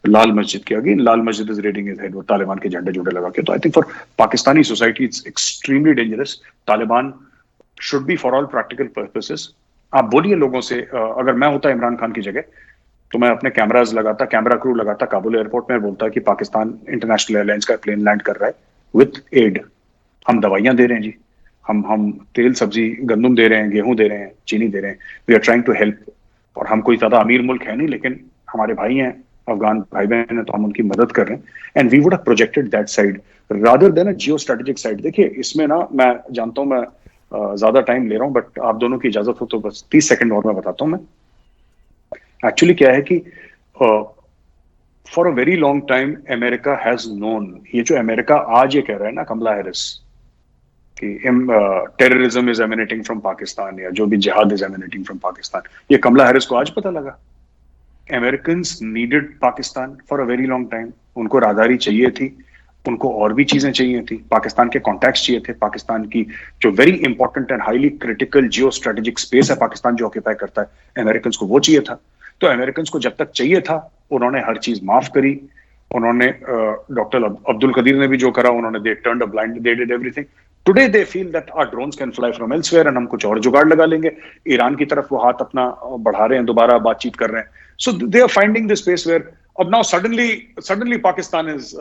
लाल मस्जिद के अगेन लाल मस्जिद इज रेडिंग हिज हेड, वो तालिबान के झंडे झूठे लगा के। तो I think for Pakistani society it's extremely dangerous. Taliban should be for all practical purposes. आप बोलिए लोगों से, अगर मैं होता इमरान खान की जगह तो मैं अपने कैमरा क्रू लगाता काबुल एयरपोर्ट में, बोलता कि पाकिस्तान इंटरनेशनल एयरलाइंस का प्लेन लैंड कर रहा है विथ एड, हम दवाइयां दे रहे हैं जी, हम तेल सब्जी गंदम दे रहे हैं, गेहूं दे रहे हैं, चीनी दे रहे हैं, we are trying to help. और हम कोई ज्यादा अमीर मुल्क है नहीं, लेकिन हमारे भाई हैं, अफगान भाई बहन है, तो हम उनकी मदद कर रहे हैं। And we would have projected that side rather than a geo strategic side. देखिए इसमें ना, मैं जानता हूं मैं ज्यादा टाइम ले रहा हूं, बट आप दोनों की इजाजत हो तो बस 30 सेकंड और मैं बताता हूं। मैं एक्चुअली क्या है कि for a very long time America has known, ये जो अमेरिका आज ये कह रहा है ना कमला हैरिस कि terrorism is emanating from Pakistan, या जो भी जिहाद इज एमिनेटिंग फ्रॉम पाकिस्तान, ये कमला हैरिस को आज पता लगा। Americans needed Pakistan for a very long time, उनको राहदारी चाहिए थी, उनको और भी चीजें चाहिए थी, पाकिस्तान के कॉन्टैक्ट्स चाहिए थे, पाकिस्तान की जो very important and highly critical geo strategic space है पाकिस्तान जो ऑक्यूपाई करता है, अमेरिकन्स को वो चाहिए था। तो अमेरिकन्स को जब तक चाहिए था उन्होंने हर चीज माफ करी। उन्होंने डॉक्टर अब्दुल कदीर ने भी जो करा, उन्होंने they turned a blind, they did everything. Today they feel that our drones can fly from elsewhere and हम कुछ और जुगाड़ लगा लेंगे। ईरान की तरफ वो हाथ अपना बढ़ा रहे हैं, दोबारा बातचीत कर रहे हैं। So they are finding the space where अब now suddenly Pakistan is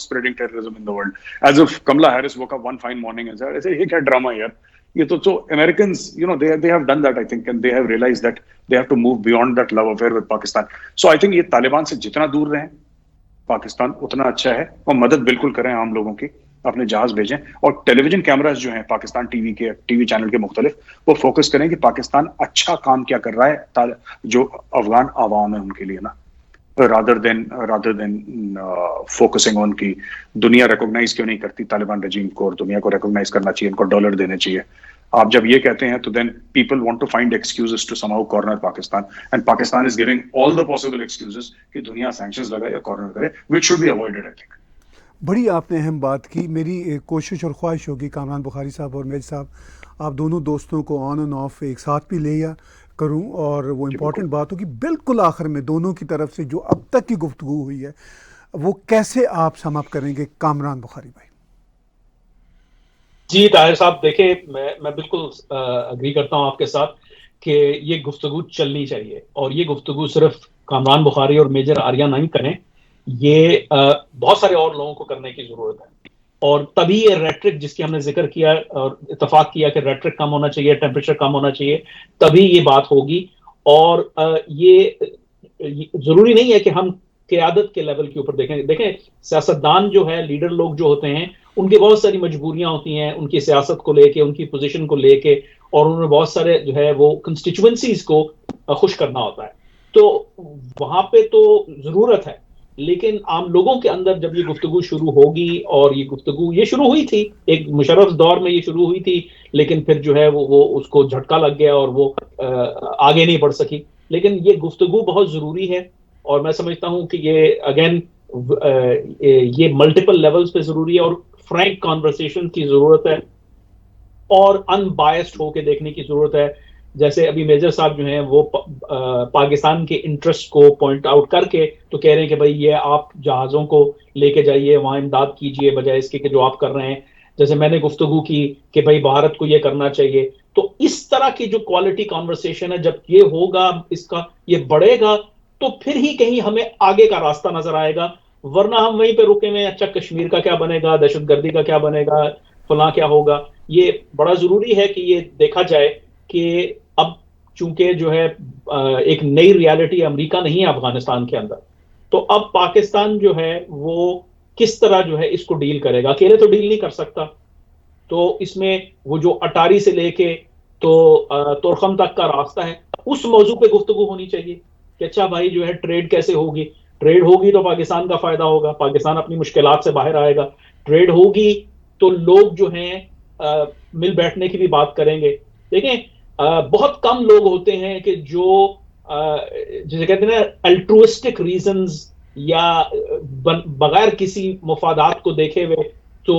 spreading terrorism in the world, as if Kamala Harris woke up one fine morning and said, "ऐसे ये क्या ड्रामा यार?" ये तो Americans, they have done that, I think, and they have realized that they have to move beyond that love affair with Pakistan. So I think ये तालिबान से जितना दूर रहें पाकिस्तान उतना अच्छा है, और मदद बिल्कुल करें आम लोगों की, अपने जहाज भेजें, और टेलीविजन कैमरास जो हैं पाकिस्तान टीवी चैनल के मुख्तलिफ, वो फोकस करें कि पाकिस्तान अच्छा काम क्या कर रहा है जो अफगान आवाम है उनके लिए ना, rather than focusing on कि दुनिया रिकॉग्नाइज क्यों नहीं करती तालिबान रजीम को, और दुनिया को रिकॉग्नाइज करना चाहिए, इनको डॉलर देने चाहिए। आप जब ये कहते हैं तो then people want to find excuses to somehow corner Pakistan, and Pakistan is giving all the possible excuses कि दुनिया sanctions लगाए या corner करे, which should be avoided, I think. बड़ी आपने अहम बात की। मेरी एक कोशिश और ख्वाहिश होगी कामरान बुखारी साहब और मेज साहब, आप दोनों दोस्तों को ऑन एंड ऑफ एक साथ भी लिया करूं, और वो इम्पोर्टेंट बात होगी बिल्कुल आखिर में दोनों की तरफ से जो अब तक की गुफ्तगू हुई है वो कैसे आप सम अप करेंगे कामरान बुखारी भाई? जी ताहिर साहब, देखिए मैं बिल्कुल अग्री करता हूं आपके साथ कि ये गुफ्तगू चलनी चाहिए, और ये गुफ्तगू सिर्फ कामरान बुखारी और मेजर आर्या नहीं करें, ये बहुत सारे और लोगों को करने की जरूरत है। और तभी ये रेट्रिक जिसकी हमने जिक्र किया और इत्तेफाक किया कि रेट्रिक कम होना चाहिए, टेम्परेचर कम होना चाहिए, तभी ये बात होगी। और ये जरूरी नहीं है कि हम क़यादत के लेवल के ऊपर देखें। सियासतदान जो है, लीडर लोग जो होते हैं, उनकी बहुत सारी मजबूरियां होती हैं उनकी सियासत को लेके, उनकी पोजीशन को लेके, और उन्होंने बहुत सारे जो है वो कंस्टिट्यूएंसीज को खुश करना होता है। तो वहां पे तो जरूरत है, लेकिन आम लोगों के अंदर जब ये गुफ्तगू शुरू होगी, और ये शुरू हुई थी एक मुशर्रफ दौर में, ये शुरू हुई थी, लेकिन फिर जो है वो उसको झटका लग गया और वो आगे नहीं बढ़ सकी। लेकिन ये गुफ्तगू बहुत जरूरी है, और मैं समझता हूं कि ये अगेन ये मल्टीपल लेवल्स पे जरूरी है, और फ्रैंक कॉन्वर्सेशन की जरूरत है, और अनबायस्ड होके देखने की जरूरत है। जैसे अभी मेजर साहब जो हैं वो पाकिस्तान के इंटरेस्ट को पॉइंट आउट करके तो कह रहे हैं कि भाई ये आप जहाज़ों को लेके जाइए, वहां इमदाद कीजिए, बजाय इसके कि जो आप कर रहे हैं। जैसे मैंने गुफ्तगू की कि भाई भारत को ये करना चाहिए। तो इस तरह की जो क्वालिटी कॉन्वर्सेशन है, जब ये होगा, इसका ये बढ़ेगा, तो फिर ही कहीं हमें आगे का रास्ता नजर आएगा। वरना हम वहीं पे रुके हुए, अच्छा कश्मीर का क्या बनेगा, दहशतगर्दी का क्या बनेगा, फला क्या होगा। ये बड़ा जरूरी है कि ये देखा जाए कि अब चूंकि जो है एक नई रियलिटी अमेरिका नहीं है अफगानिस्तान के अंदर, तो अब पाकिस्तान जो है वो किस तरह जो है इसको डील करेगा। अकेले तो डील नहीं कर सकता, तो इसमें वो जो अटारी से लेके तो तोरखम तक का रास्ता है, उस मौजू पे गुफ्तगू होनी चाहिए कि अच्छा भाई जो है ट्रेड कैसे होगी। ट्रेड होगी तो पाकिस्तान का फायदा होगा, पाकिस्तान अपनी मुश्किलात से बाहर आएगा। ट्रेड होगी तो लोग जो हैं मिल बैठने की भी बात करेंगे। देखें बहुत कम लोग होते हैं कि जो जिसे कहते हैं ना अल्ट्रुइस्टिक रीजंस, या बगैर किसी मफादात को देखे हुए तो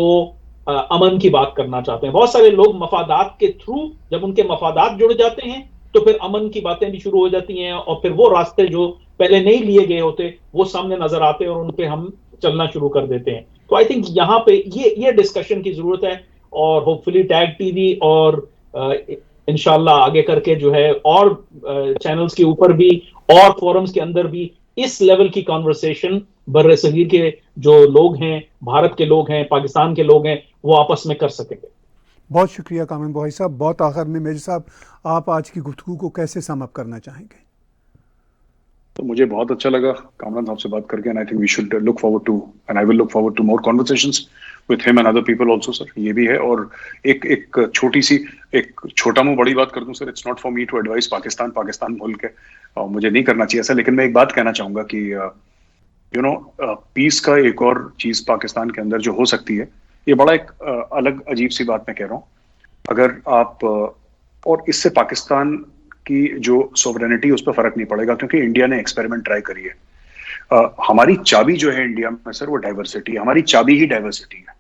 अमन की बात करना चाहते हैं। बहुत सारे लोग मफादात के थ्रू, जब उनके मफादात जुड़ जाते हैं तो फिर अमन की बातें भी शुरू हो जाती हैं, और फिर वो रास्ते जो पहले नहीं लिए गए होते वो सामने नजर आते हैं और उन पे हम चलना शुरू कर देते हैं। तो आई थिंक यहाँ पे ये डिस्कशन की जरूरत है, और होपफुली टैग टीवी और इंशाल्लाह आगे करके जो है और चैनल्स के ऊपर भी और फोरम्स के अंदर भी इस लेवल की कॉन्वर्सेशन बर्रे सगीर के जो लोग हैं, भारत के लोग हैं, पाकिस्तान के लोग हैं, वो आपस में कर सकेंगे। बहुत शुक्रिया कामरान भाई साहब। बहुत आखिर में मेजर साहब, आप आज की गुफ्तगू को कैसे सम अप करना चाहेंगे? तो मुझे बहुत अच्छा लगा कामरान साहब से बात करके, and I think we should look forward to, and I will look forward to more conversations with him and other people also sir. ये भी है। और एक छोटी सी, एक छोटा मुंह बड़ी बात कर दूं sir, it's not for me to advice Pakistan मुल्क है, और मुझे नहीं करना चाहिए ऐसा। लेकिन मैं एक बात कहना चाहूंगा कि यू नो पीस का एक और चीज पाकिस्तान के अंदर जो हो सकती है, ये बड़ा एक अलग अजीब सी बात मैं कह रहा हूँ। अगर आप और इससे पाकिस्तान की जो सोवरेनिटी उस पर फर्क नहीं पड़ेगा, क्योंकि इंडिया ने एक्सपेरिमेंट ट्राई करी है। हमारी चाबी जो है इंडिया में सर, वो डाइवर्सिटी है। हमारी चाबी ही डाइवर्सिटी है।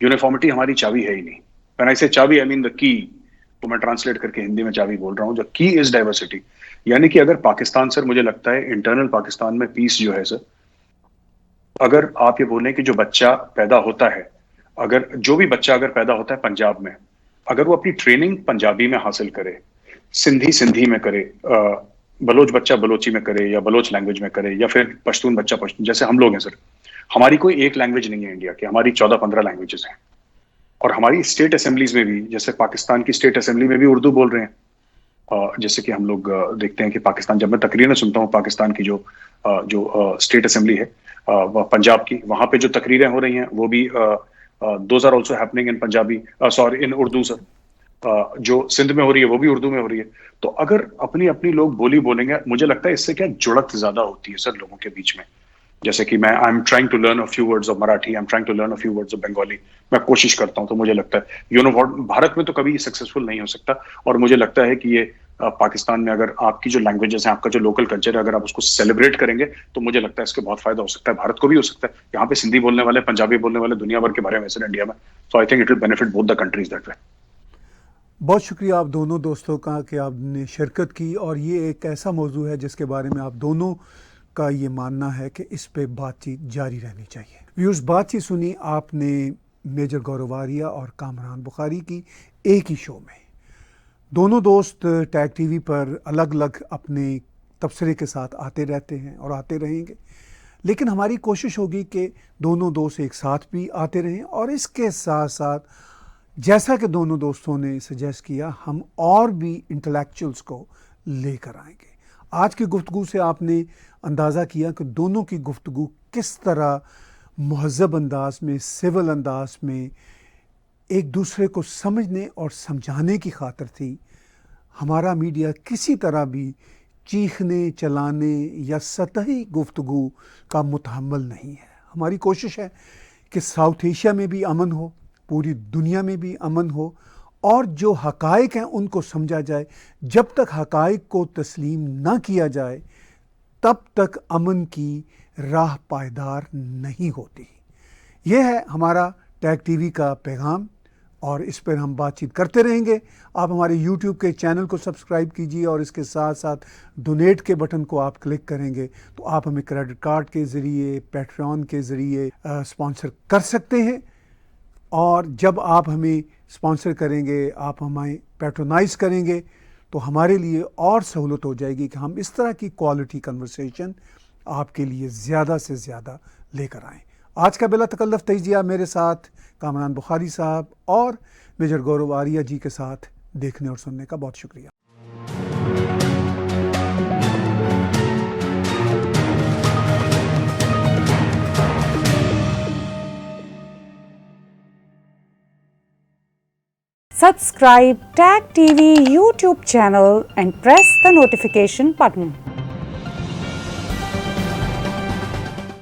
यूनिफॉर्मिटी हमारी चाबी है ही नहीं। व्हेन आई से चाबी, आई मीन द की। तो मैं ट्रांसलेट करके हिंदी में चाबी बोल रहा हूँ। जो की इज डाइवर्सिटी। यानी कि अगर पाकिस्तान सर, मुझे लगता है इंटरनल पाकिस्तान में पीस जो है सर, अगर आप ये बोलें कि जो बच्चा पैदा होता है, अगर जो भी बच्चा अगर पैदा होता है पंजाब में, अगर वो अपनी ट्रेनिंग पंजाबी में हासिल करे, सिंधी में करे, बलोच बच्चा बलोची में करे या बलोच लैंग्वेज में करे, या फिर पश्तून बच्चा पश्तून, जैसे हम लोग हैं सर। हमारी कोई एक लैंग्वेज नहीं है इंडिया की, हमारी 14-15 लैंग्वेजेस हैं। और हमारी स्टेट असेंबलीज में भी, जैसे पाकिस्तान की स्टेट असेंबली में भी उर्दू बोल रहे हैं। जैसे कि हम लोग देखते हैं कि पाकिस्तान, जब मैं तकरीरें सुनता हूँ पाकिस्तान की जो स्टेट असेंबली है पंजाब की, वहां पे जो तकरीरें हो रही हैं वो भी those are also happening in Punjabi, sorry in Urdu sir. जो सिंध में हो रही है वो भी उर्दू में हो रही है। तो अगर अपनी अपनी लोग बोली बोलेंगे, मुझे लगता है इससे क्या जुड़त ज्यादा होती है सर लोगों के बीच में। जैसे कि मैं I am trying to learn a few words of Marathi, I am trying to learn a few words of Bengali. मैं कोशिश करता हूं। तो मुझे लगता है यू नो व्हाट, भारत में तो कभी सक्सेसफुल नहीं हो सकता। और मुझे लगता है कि ये पाकिस्तान में अगर आपकी जो लैंग्वेजेस हैं, आपका जो लोकल कल्चर है, अगर आप उसको सेलिब्रेट करेंगे तो मुझे लगता है इसके बहुत फायदा हो सकता है। भारत को भी हो सकता है। यहाँ पे सिंधी बोलने वाले, पंजाबी बोलने वाले दुनिया भर के भरे हुए सर इंडिया में। So I think it will benefit both the countries that way. बहुत शुक्रिया आप दोनों दोस्तों का कि आपने शिरकत की, और ये एक ऐसा मौजू है जिसके बारे में आप दोनों का ये मानना है कि इस पे बातचीत जारी रहनी चाहिए। व्यूअर्स, बातचीत सुनी आपने मेजर गौरव आर्या और कामरान बुखारी की एक ही शो में। दोनों दोस्त टैग टीवी पर अलग अलग अपने तबसरे के साथ आते रहते हैं और आते रहेंगे, लेकिन हमारी कोशिश होगी कि दोनों दोस्त एक साथ भी आते रहें, और इसके साथ साथ जैसा कि दोनों दोस्तों ने सजेस्ट किया, हम और भी इंटेलेक्चुअल्स को लेकर आएंगे। आज की गुफ्तगू से आपने अंदाज़ा किया कि दोनों की गुफ्तगू किस तरह महज़ब अंदाज में, सिविल अंदाज में एक दूसरे को समझने और समझाने की खातिर थी। हमारा मीडिया किसी तरह भी चीखने, चलाने या सतही गुफ्तगू का मुतहम्मल नहीं है। हमारी कोशिश है कि साउथ एशिया में भी अमन हो, पूरी दुनिया में भी अमन हो, और जो हक़ाइक़ हैं उनको समझा जाए। जब तक हक़ाइक़ को तस्लीम ना किया जाए तब तक अमन की राह पायदार नहीं होती। यह है हमारा टैग टीवी का पैगाम, और इस पर हम बातचीत करते रहेंगे। आप हमारे यूट्यूब के चैनल को सब्सक्राइब कीजिए, और इसके साथ साथ डोनेट के बटन को आप क्लिक करेंगे तो आप हमें क्रेडिट कार्ड के ज़रिए, पैट्रियन के ज़रिए स्पॉन्सर कर सकते हैं। और जब आप हमें स्पॉन्सर करेंगे, आप हमें पैट्रोनाइज करेंगे, तो हमारे लिए और सहूलत हो जाएगी कि हम इस तरह की क्वालिटी कन्वर्सेशन आपके लिए ज़्यादा से ज़्यादा लेकर आएँ। आज का बिला तकल्लुफ़ तजिया मेरे साथ कामरान बुखारी साहब और मेजर गौरव आर्या जी के साथ देखने और सुनने का बहुत शुक्रिया। Subscribe Tag TV YouTube channel and press the notification button.